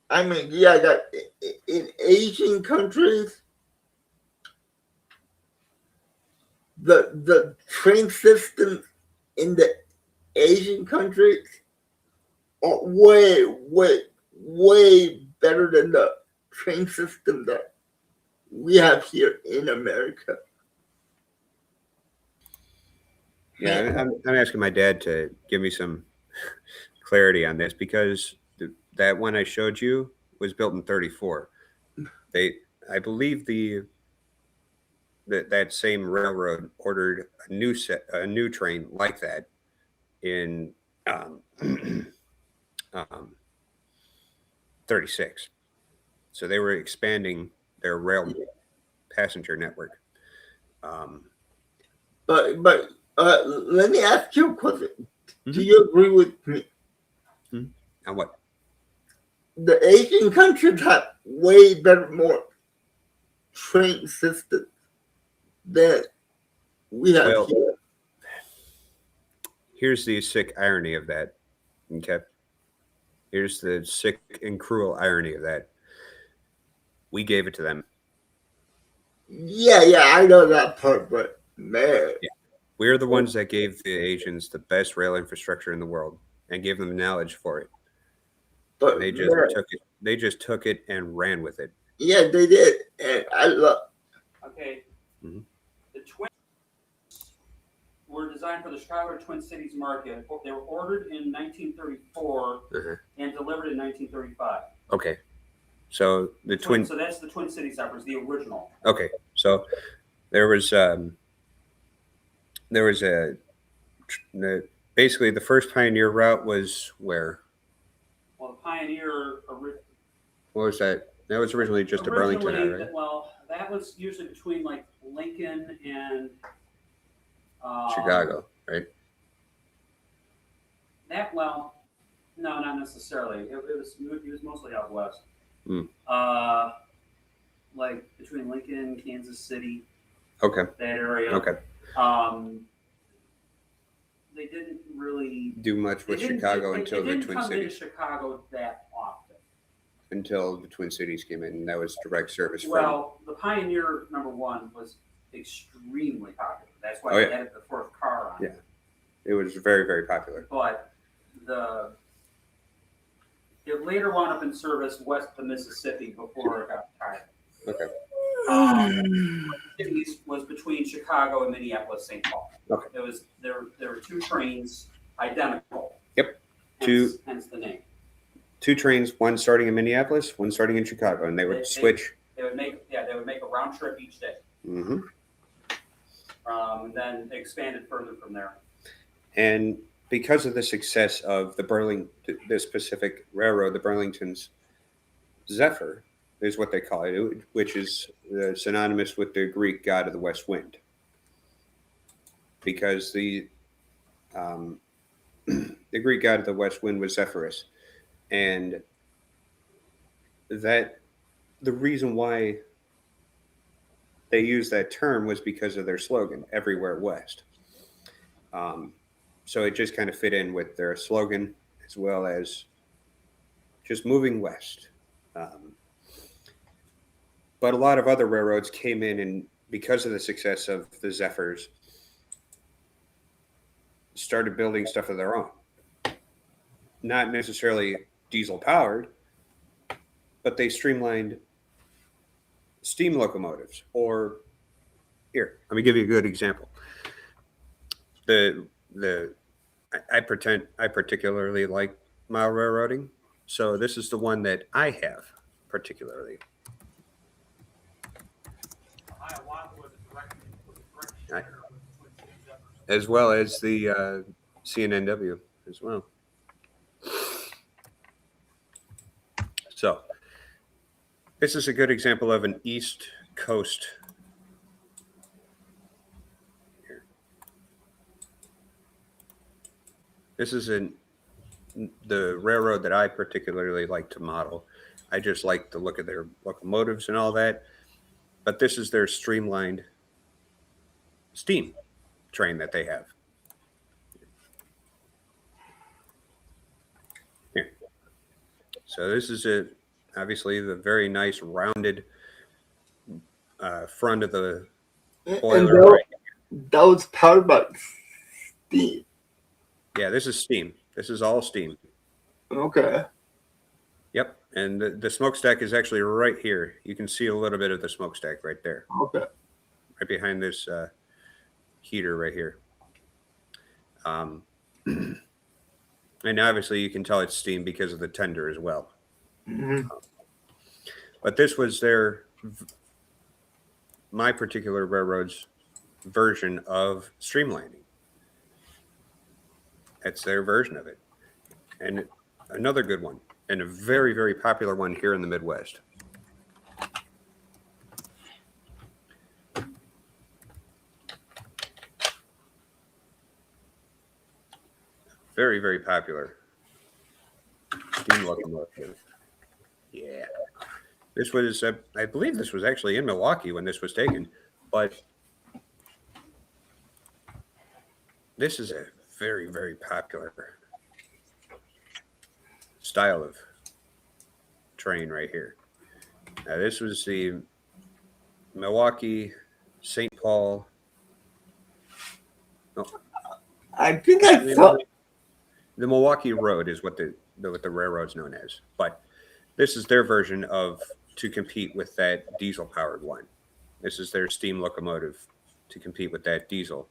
A: I mean, yeah, that in Asian countries, the train system in the Asian countries are way better than the train system that we have here in America.
B: Yeah, I'm asking my dad to give me some clarity on this because that one I showed you was built in 34. I believe that same railroad ordered a new train like that in 36. So they were expanding their rail passenger network.
A: But let me ask you a question.
B: Mm-hmm.
A: Do you agree with me?
B: On what?
A: The Asian countries have way better, more train systems than we have here.
B: Here's the sick irony of that. Okay. Here's the sick and cruel irony of that. We gave it to them.
A: Yeah, I know that part, but man.
B: Yeah. We're the ones that gave the Asians the best rail infrastructure in the world and gave them knowledge for it. But they just took it and ran with it.
A: Yeah, they did. And I love.
C: Okay.
B: Mm-hmm.
C: The Twins were designed for the Chicago Twin Cities market. They were ordered in 1934 and delivered in 1935.
B: Okay. So the
C: So that's the Twin Cities efforts, the original.
B: Okay. So there was basically the first Pioneer route was where?
C: Well, the Pioneer.
B: What was that? That was originally just a Burlington route, right?
C: Well, that was usually between like Lincoln and
B: Chicago, right?
C: No, not necessarily. It was mostly out west. Like between Lincoln, Kansas City.
B: Okay.
C: That area.
B: Okay.
C: They didn't really
B: do much with Chicago until the Twin
C: Cities. They didn't come into Chicago that often.
B: Until the Twin Cities came in, and that was direct service.
C: Well, the Pioneer #1 was extremely popular. That's why they added the fourth car on.
B: Yeah, it was very, very popular.
C: But it later wound up in service west of the Mississippi before it got tired.
B: Okay.
C: cities was between Chicago and Minneapolis, St. Paul.
B: Okay.
C: There were two trains identical.
B: Yep.
C: Hence the name.
B: Two trains, one starting in Minneapolis, one starting in Chicago, and they would switch.
C: They would make a round trip each day.
B: Mm-hmm.
C: And then they expanded further from there.
B: And because of the success of this Pacific Railroad, the Burlington's Zephyr is what they call it, which is synonymous with the Greek god of the west wind. Because the Greek god of the west wind was Zephyrus. And that the reason why they used that term was because of their slogan, Everywhere West. So it just kind of fit in with their slogan as well as just moving west. But a lot of other railroads came in and because of the success of the Zephyrs, started building stuff of their own. Not necessarily diesel powered, but they streamlined steam locomotives. Or here, let me give you a good example. I particularly like mile railroading, so this is the one that I have particularly. As well as the CNNW as well. So this is a good example of an East Coast. Here. This is the railroad that I particularly like to model. I just like the look of their locomotives and all that. But this is their streamlined steam train that they have. Here. So this is obviously the very nice rounded front of the boiler.
A: That was powered by steam.
B: Yeah, this is steam. This is all steam.
A: Okay.
B: Yep. And the smokestack is actually right here. You can see a little bit of the smokestack right there.
A: Okay.
B: Right behind this heater right here. And obviously you can tell it's steam because of the tender as well.
A: Mm-hmm.
B: But this was my particular railroad's version of streamlining. That's their version of it. And another good one, and a very, very popular one here in the Midwest. Very, very popular steam locomotive. Yeah. This was, I believe this was actually in Milwaukee when this was taken, but this is a very, very popular style of train right here. Now, this was the Milwaukee, St. Paul. No,
A: I think I saw.
B: The Milwaukee Road is what the railroad's known as, but this is their version of to compete with that diesel powered one. This is their steam locomotive to compete with that diesel.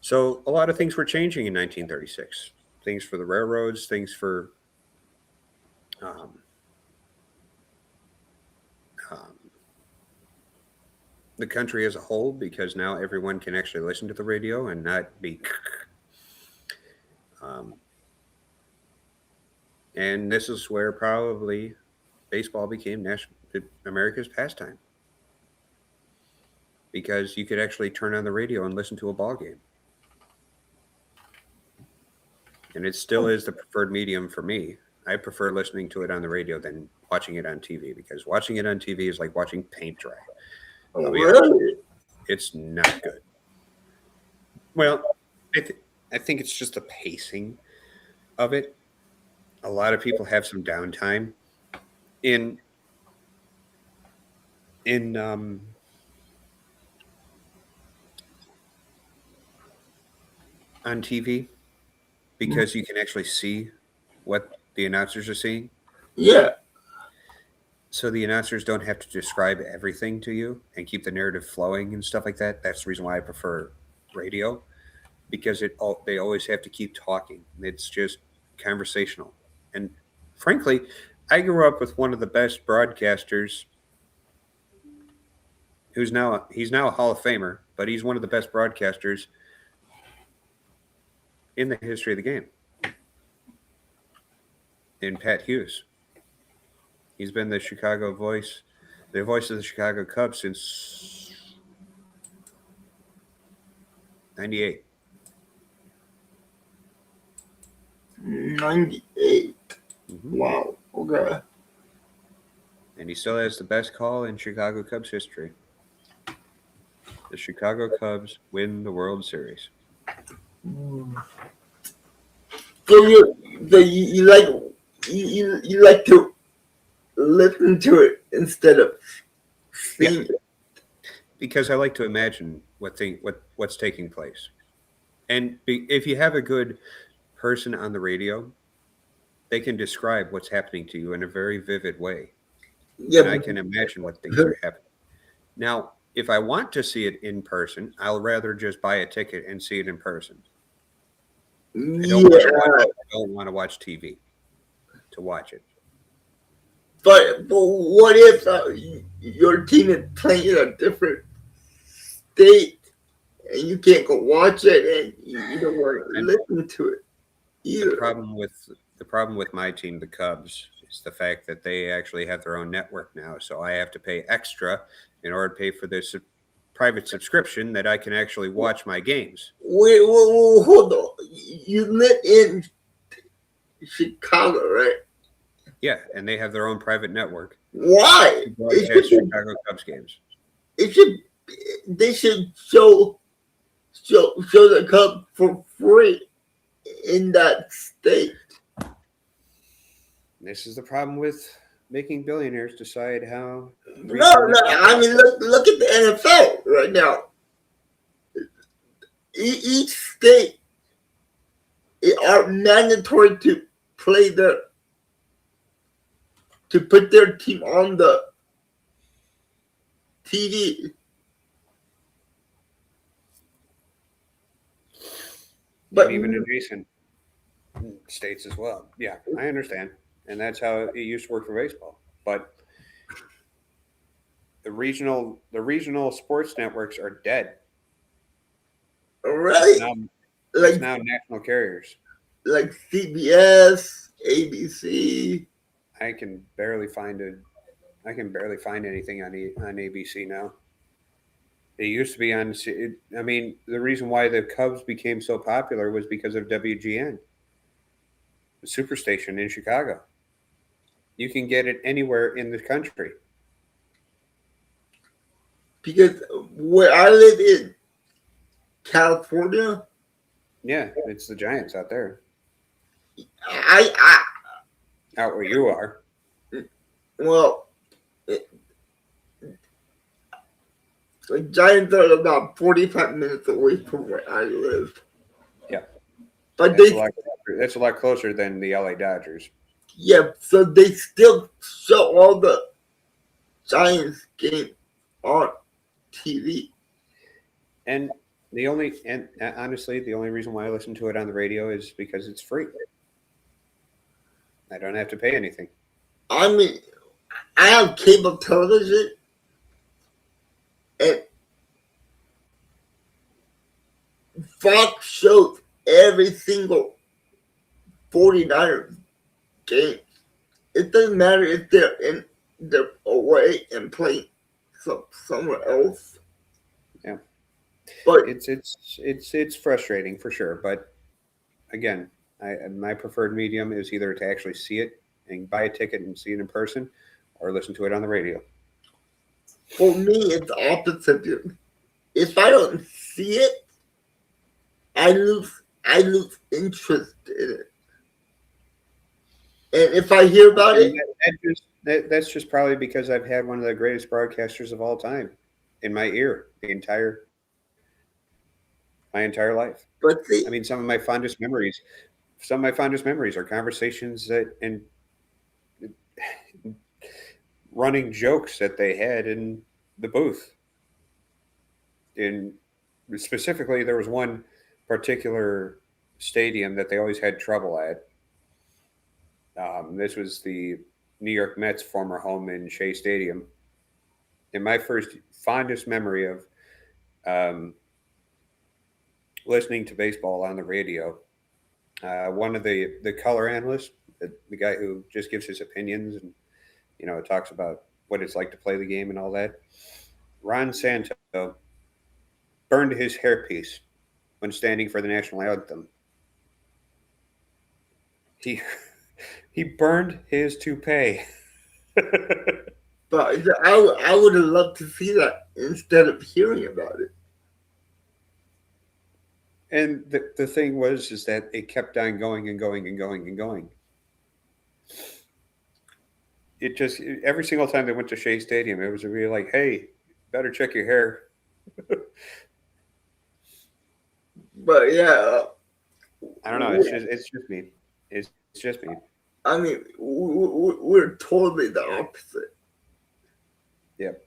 B: So a lot of things were changing in 1936. Things for the railroads, things for the country as a whole, because now everyone can actually listen to the radio and not be. And this is where probably baseball became America's pastime, because you could actually turn on the radio and listen to a ball game. And it still is the preferred medium for me. I prefer listening to it on the radio than watching it on TV, because watching it on TV is like watching paint dry.
A: Oh, really?
B: It's not good. Well, I think it's just the pacing of it. A lot of people have some downtime on TV, because you can actually see what the announcers are seeing.
A: Yeah.
B: so the announcers don't have to describe everything to you and keep the narrative flowing and stuff like that. That's the reason why I prefer radio, because they always have to keep talking. It's just conversational. And frankly, I grew up with one of the best broadcasters he's now a Hall of Famer, but he's one of the best broadcasters in the history of the game. In Pat Hughes. He's been the voice of the Chicago Cubs since 98.
A: 98.
B: Mm-hmm.
A: Wow. Okay.
B: And he still has the best call in Chicago Cubs history. The Chicago Cubs win the World Series.
A: So you like to listen to it instead of seeing it.
B: Because I like to imagine what's taking place. And if you have a good person on the radio, they can describe what's happening to you in a very vivid way.
A: Yeah,
B: and I can imagine what things are happening. Now, if I want to see it in person, I'll rather just buy a ticket and see it in person. I don't want to watch TV to watch it.
A: But what if your team is playing in a different state and you can't go watch it and you don't want to listen to it either?
B: The problem with my team, the Cubs, is the fact that they actually have their own network now. So I have to pay extra in order to pay for this private subscription that I can actually watch my games.
A: Wait, hold on. You live in Chicago, right?
B: Yeah, and they have their own private network.
A: Why?
B: Broadcast Chicago Cubs games.
A: They should show the Cubs for free in that state.
B: This is the problem with making billionaires decide how.
A: No. I mean, look at the NFL right now. Each state are mandatory to play to put their team on the TV.
B: But even adjacent states as well. Yeah, I understand. And that's how it used to work for baseball. But the regional sports networks are dead.
A: Really?
B: It's now national carriers.
A: Like CBS, ABC.
B: I can barely find anything on ABC now. It used to be on. I mean, the reason why the Cubs became so popular was because of WGN, the superstation in Chicago. You can get it anywhere in the country.
A: Because where I live in California.
B: Yeah, it's the Giants out there.
A: Out
B: where you are.
A: Well, the Giants are about 45 minutes away from where I live.
B: Yeah.
A: But
B: that's a lot closer than the LA Dodgers.
A: Yeah, so they still show all the Giants games on TV.
B: And honestly, the only reason why I listen to it on the radio is because it's free. I don't have to pay anything.
A: I mean, I have cable television, and Fox shows every single 49ers game. It doesn't matter if they're away and playing somewhere else.
B: Yeah,
A: but
B: it's frustrating for sure. But again, my preferred medium is either to actually see it and buy a ticket and see it in person, or listen to it on the radio.
A: For me, it's opposite. If I don't see it, I lose interest in it. And if I hear about it,
B: that's just probably because I've had one of the greatest broadcasters of all time in my ear my entire life.
A: But see,
B: I mean, some of my fondest memories are conversations that, and running jokes that they had in the booth. In specifically, there was one particular stadium that they always had trouble at. This was the New York Mets' former home in Shea Stadium. And my first fondest memory of listening to baseball on the radio, one of the color analysts, the guy who just gives his opinions and talks about what it's like to play the game and all that, Ron Santo burned his hairpiece when standing for the national anthem. He burned his toupee.
A: But I would have loved to see that instead of hearing about it.
B: And the thing was is that it kept on going and going and going and going. It just every single time they went to Shea Stadium, it was really like, hey, better check your hair.
A: But yeah,
B: I don't know. It's just me. It's just me.
A: I mean, we're totally the opposite.
B: Yep.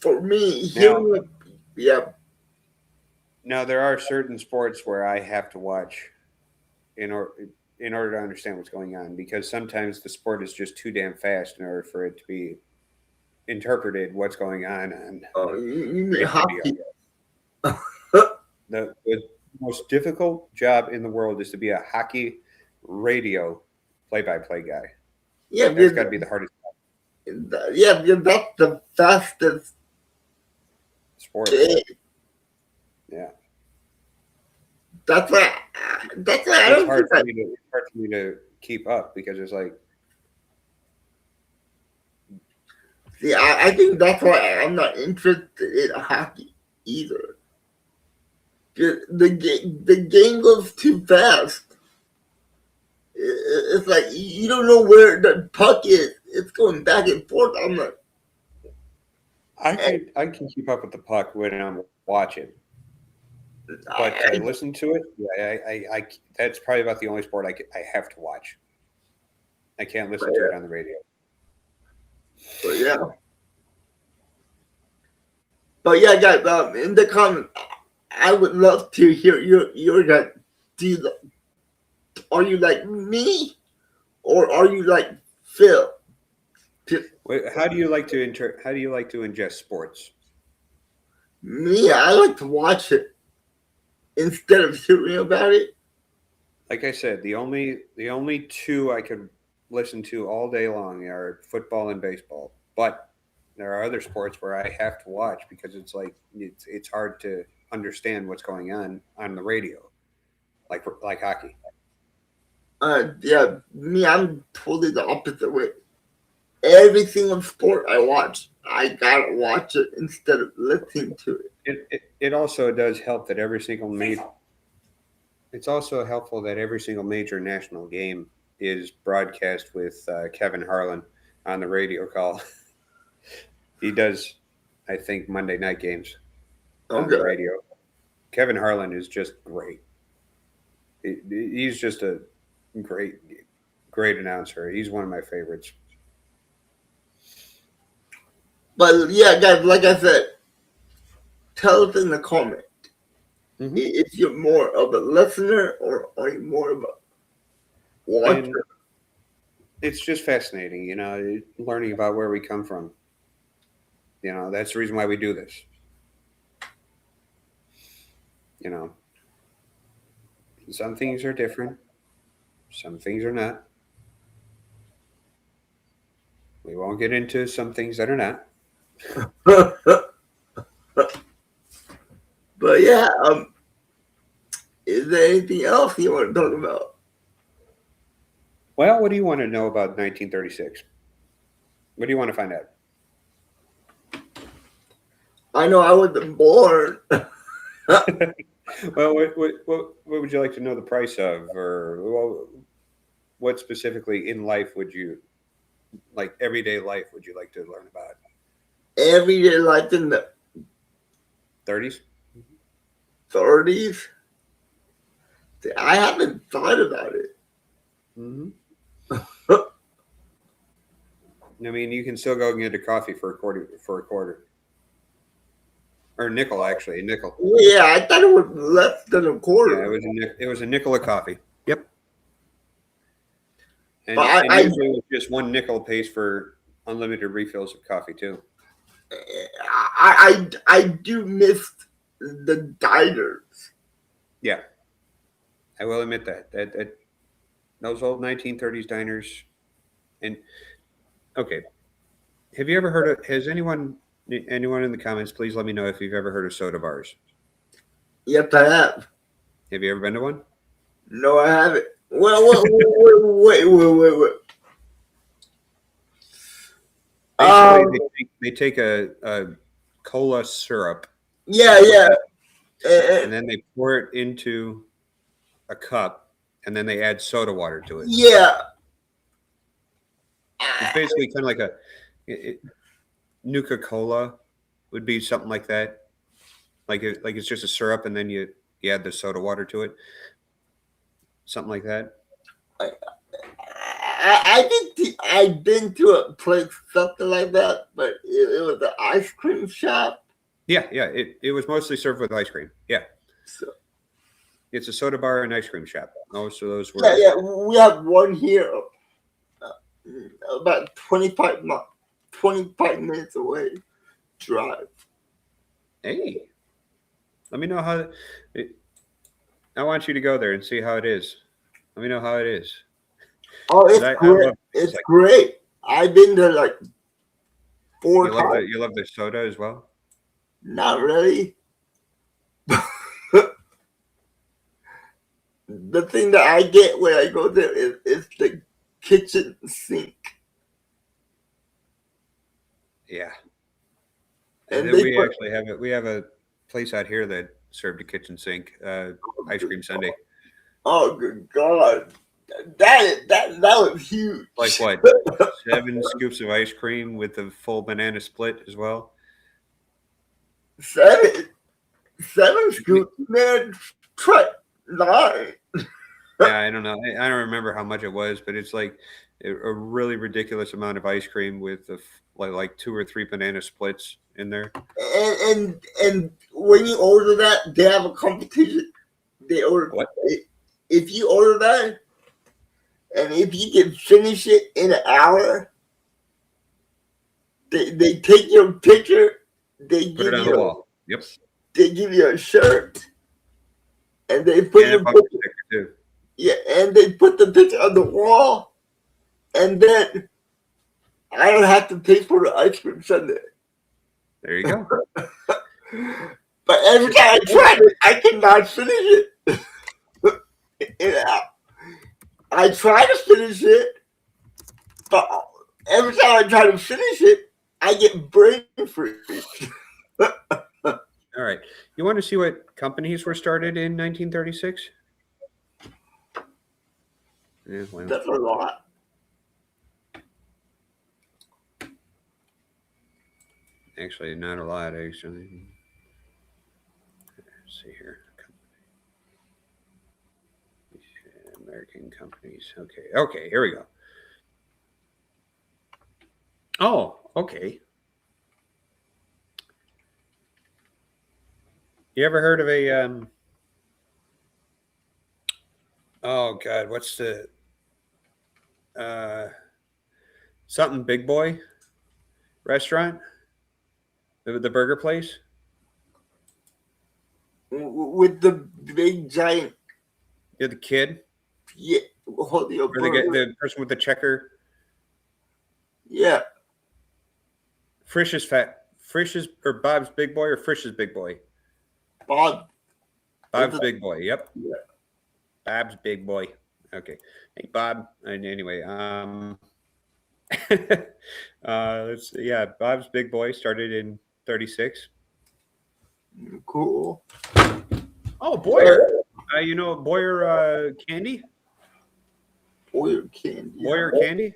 A: For me, hearing, yeah.
B: Now there are certain sports where I have to watch in order to understand what's going on, because sometimes the sport is just too damn fast in order for it to be interpreted what's going on.
A: You mean hockey?
B: The most difficult job in the world is to be a hockey radio play-by-play guy.
A: Yeah,
B: that's got to be the hardest job.
A: Yeah, that's the fastest
B: sport. Yeah.
A: That's why
B: it's hard for me to keep up, because it's like,
A: see, I think that's why I'm not interested in hockey either. The game goes too fast. It's like you don't know where the puck is. It's going back and forth. I'm like,
B: I can keep up with the puck when I'm watching, but to listen to it, I that's probably about the only sport I have to watch. I can't listen to it on the radio.
A: But yeah, guys, in the comments, I would love to hear your guys. Are you like me, or are you like Phil?
B: Wait, how do you like to ingest sports?
A: Me, I like to watch it instead of hearing about it.
B: Like I said, the only two I could listen to all day long are football and baseball. But there are other sports where I have to watch, because it's like it's hard to understand what's going on the radio, like hockey.
A: Yeah, me, I'm totally the opposite way. Every single sport I watch, I gotta watch it instead of listening to
B: it. It also does help that it's also helpful that every single major national game is broadcast with Kevin Harlan on the radio call. He does, I think, Monday night games on the radio. Kevin Harlan is just great. He's just a great announcer. He's one of my favorites.
A: But yeah, guys, like I said, tell us in the comment if you're more of a listener or are you more of a watcher.
B: And it's just fascinating, learning about where we come from. That's the reason why we do this. Some things are different. Some things are not. We won't get into some things that are not.
A: But yeah, is there anything else you want to talk about?
B: Well, what do you want to know about 1936? What do you want to find out?
A: I know I wasn't born.
B: Well, what would you like to know the price of, or what specifically in life would you, like everyday life, would you like to learn about?
A: Everyday life in the
B: 30s?
A: 30s? I haven't thought about it.
B: Mm-hmm. I mean, you can still go and get a coffee for a quarter. Or a nickel, actually, a nickel.
A: Yeah, I thought it was less than a quarter.
B: Yeah, it was a nickel of coffee. Yep. And,
A: But
B: and usually with just one nickel pays for unlimited refills of coffee too.
A: I do miss the diners.
B: Yeah, I will admit that those old 1930s diners. And okay, have you ever heard of? Has anyone in the comments? Please let me know if you've ever heard of soda bars.
A: Yes, I have.
B: Have you ever been to one?
A: No, I haven't. Well, wait.
B: Basically, they take a cola syrup.
A: Yeah.
B: And then they pour it into a cup, and then they add soda water to it.
A: Yeah.
B: It's basically kind of like Nuka Cola would be something like that. Like it's just a syrup, and then you add the soda water to it. Something like that.
A: I think I've been to a place something like that, but it was an ice cream shop.
B: Yeah. It was mostly served with ice cream. Yeah.
A: So,
B: It's a soda bar and ice cream shop. Most of those were.
A: yeah. We have one here, about 25 minutes away drive.
B: Hey, let me know how. I want you to go there and see how it is. Let me know how it is.
A: Oh, it's great. It's great. I've been there like 4 times.
B: You love the soda as well?
A: Not really. The thing that I get when I go there is the kitchen sink.
B: Yeah.
A: And
B: then we actually have it. We have a place out here that served a kitchen sink, ice cream sundae.
A: Oh, good God. That was huge.
B: Like what? 7 scoops of ice cream with a full banana split as well.
A: 7 scoops, man. Try 9.
B: Yeah, I don't know. I don't remember how much it was, but it's like a really ridiculous amount of ice cream with like 2 or 3 banana splits in there.
A: And when you order that, they have a competition. They order
B: what?
A: If you order that, and if you can finish it in an hour, they take your picture. They
B: put it on the wall. Yep.
A: They give you a shirt, and they put your
B: picture too.
A: Yeah, and they put the picture on the wall, and then I don't have to pay for the ice cream sundae.
B: There you go.
A: But every time I try it, I cannot finish it. I try to finish it, but every time I try to finish it, I get brain freeze.
B: All right. You want to see what companies were started in 1936? Yeah, well.
A: That's a lot.
B: Actually, not a lot, actually. Let's see here. American companies. Okay, here we go. Oh, okay. You ever heard of a oh God, what's the something Big Boy restaurant? The burger place?
A: With the big giant.
B: You're the kid?
A: Yeah, holding a burger.
B: The person with the checker?
A: Yeah.
B: Frisch's or Bob's Big Boy or Frisch's Big Boy?
A: Bob's
B: Big Boy. Yep.
A: Yeah.
B: Bob's Big Boy. Okay. Hey, Bob. And anyway, let's see. Yeah, Bob's Big Boy started in 36.
A: Cool.
B: Oh, Boyer. You know Boyer candy?
A: Boyer candy.
B: Boyer candy?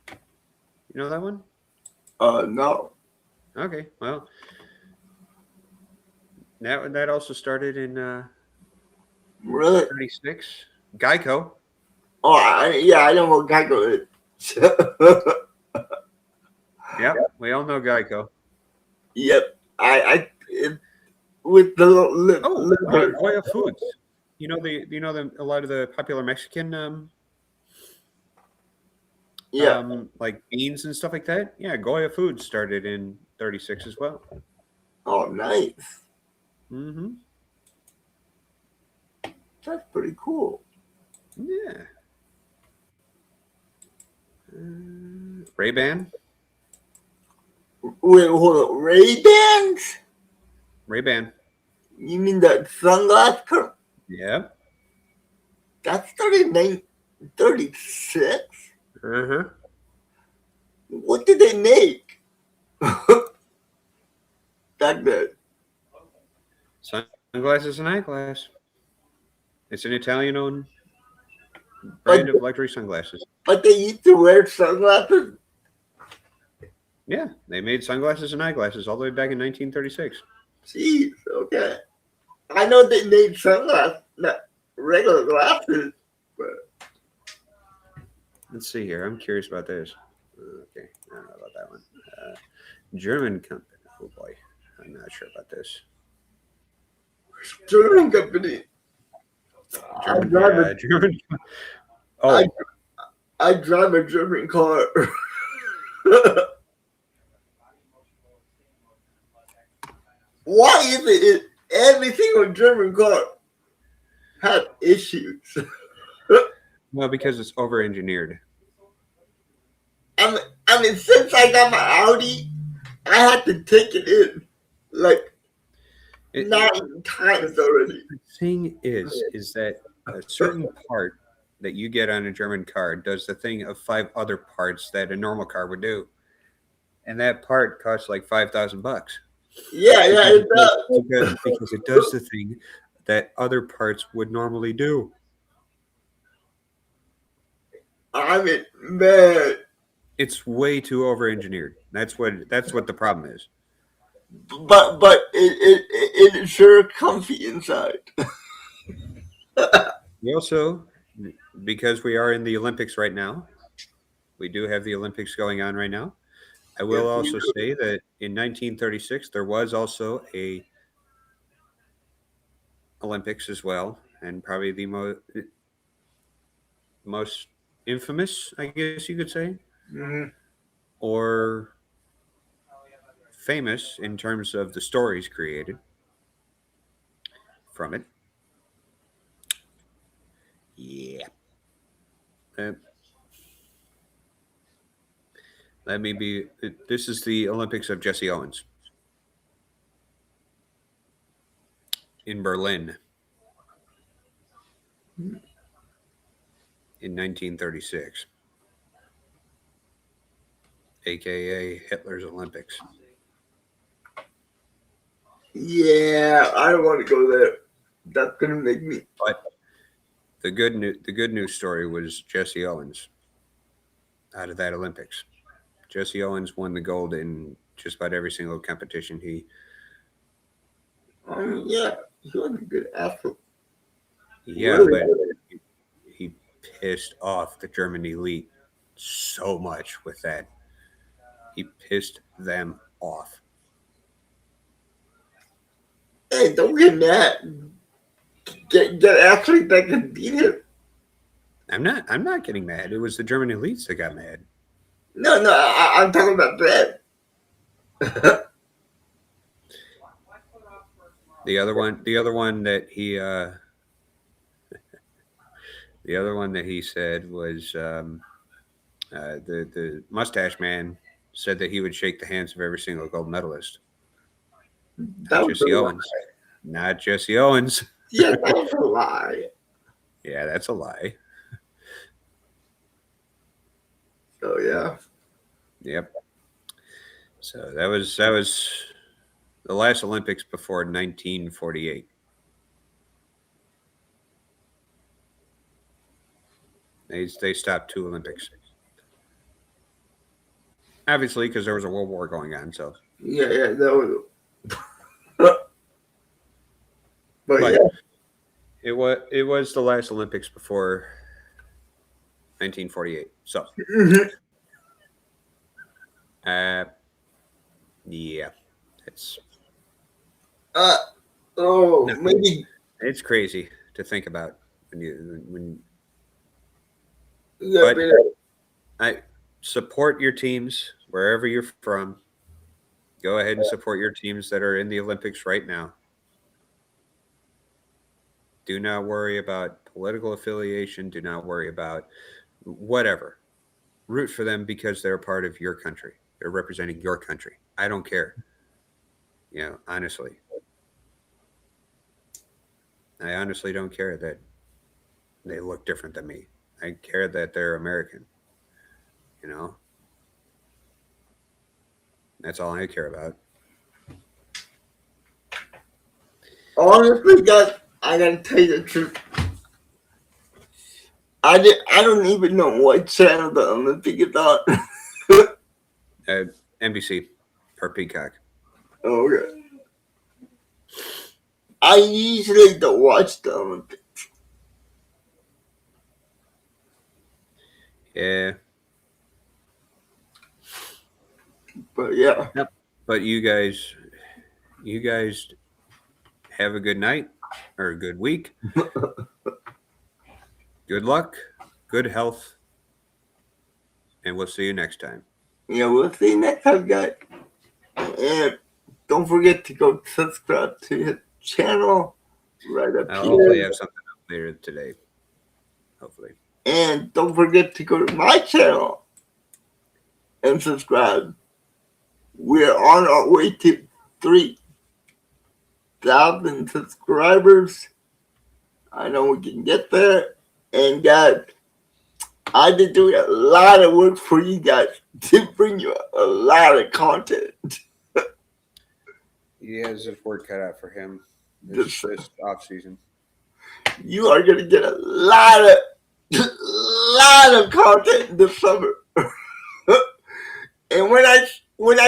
B: You know that one?
A: No.
B: Okay. Well, that also started in
A: really
B: 36. Geico.
A: Oh, I know what Geico is.
B: Yep, we all know Geico.
A: Yep, with the
B: Goya Foods. You know a lot of the popular Mexican like beans and stuff like that. Yeah, Goya Foods started in 36 as well.
A: Oh, nice.
B: Mm-hmm.
A: That's pretty cool.
B: Yeah. Ray-Ban.
A: Wait, hold on. Ray-Bans?
B: Ray-Ban.
A: You mean that sunglass company?
B: Yeah.
A: That started in 1936?
B: Uh-huh.
A: What did they make? Back then.
B: Sunglasses and eyeglass. It's an Italian-owned brand of luxury sunglasses.
A: But they used to wear sunglasses?
B: Yeah, they made sunglasses and eyeglasses all the way back in 1936.
A: Jeez, okay. I know they made sunglasses, not regular glasses, but...
B: Let's see here. I'm curious about this. Okay, I don't know about that one. German company. Oh boy, I'm not sure about this.
A: German company.
B: German. Oh,
A: I drive a German car. Why is it every single German car has issues?
B: well, because it's over-engineered.
A: I mean, since I got my Audi, I had to take it in like 9 times already.
B: The thing is that a certain part that you get on a German car does the thing of 5 other parts that a normal car would do, and that part costs like $5,000.
A: Yeah, it does.
B: Because it does the thing that other parts would normally do.
A: I mean, man.
B: It's way too over-engineered. That's what the problem is.
A: But it is sure comfy inside.
B: We also, because we are in the Olympics right now, we do have the Olympics going on right now. I will also say that in 1936 there was also a Olympics as well, and probably the most infamous, I guess you could say, or famous in terms of the stories created from it. Yeah. This is the Olympics of Jesse Owens in Berlin in 1936, aka Hitler's Olympics.
A: Yeah, I don't want to go there. That's gonna make me.
B: But the good news story was Jesse Owens out of that Olympics. Jesse Owens won the gold in just about every single competition.
A: He was a good athlete.
B: Yeah, really? But he pissed off the German elite so much with that. He pissed them off.
A: Hey, don't get mad. Get athletes that can beat him.
B: I'm not getting mad. It was the German elites that got mad.
A: No, I'm talking about that.
B: The other one that he said was the mustache man said that he would shake the hands of every single gold medalist. Not Jesse Owens. Not Jesse Owens.
A: Yeah, that's a lie.
B: Yeah, that's a lie.
A: So yeah.
B: Yep. So that was the last Olympics before 1948. They stopped 2 Olympics. Obviously, because there was a World War going on. So
A: yeah, that was. But yeah.
B: It was the last Olympics before 1948. So, yeah, it's No.
A: Maybe.
B: it's crazy to think about when
A: Yeah,
B: But- I support your teams wherever you're from. Go ahead and support your teams that are in the Olympics right now. Do not worry about political affiliation. Do not worry about whatever. Root for them because they're a part of your country. They're representing your country. I don't care. Honestly. I honestly don't care that they look different than me. I care that they're American. That's all I care about.
A: Honestly, guys, I gotta tell you the truth. I don't even know what channel the Olympic is on.
B: NBC or Peacock.
A: Okay. I usually don't watch the Olympics.
B: Yeah.
A: But yeah.
B: But you guys have a good night or a good week. Good luck, good health, and we'll see you next time.
A: Yeah, we'll see you next time, guys. And don't forget to go subscribe to his channel right up
B: I'll
A: here.
B: hopefully have something up later today. Hopefully.
A: And don't forget to go to my channel and subscribe. We're on our way to 3,000 subscribers. I know we can get there. And guys, I've been doing a lot of work for you guys to bring you a lot of content.
B: He has his work cut out for him
A: This-
B: this off season.
A: You are gonna get a lot of content this summer. And when I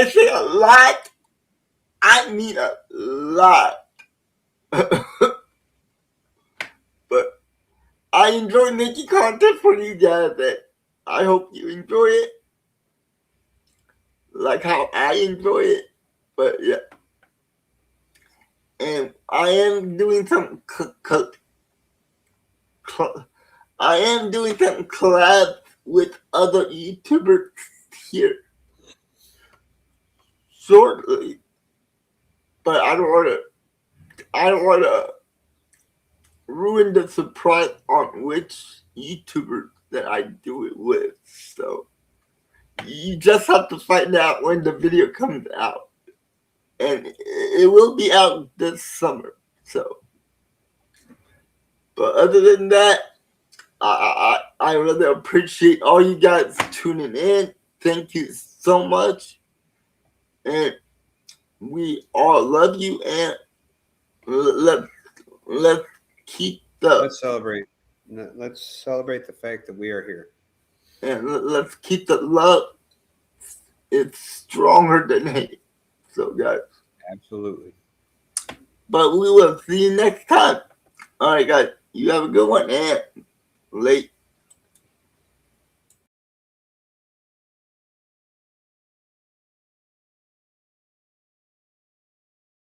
A: say a lot, I mean a lot. But I enjoy making content for you guys, and I hope you enjoy it like how I enjoy it. But yeah. And I am doing some collab with other YouTubers here shortly, but I don't want to ruin the surprise on which YouTuber that I do it with. So you just have to find out when the video comes out. And it will be out this summer. So, but other than that, I really appreciate all you guys tuning in. Thank you so much, and we all love you. And let's keep the
B: Let's celebrate. Let's celebrate the fact that we are here.
A: and let's keep the love. It's stronger than hate. So, guys.
B: Absolutely.
A: But we will see you next time. All right, guys. You have a good one and late.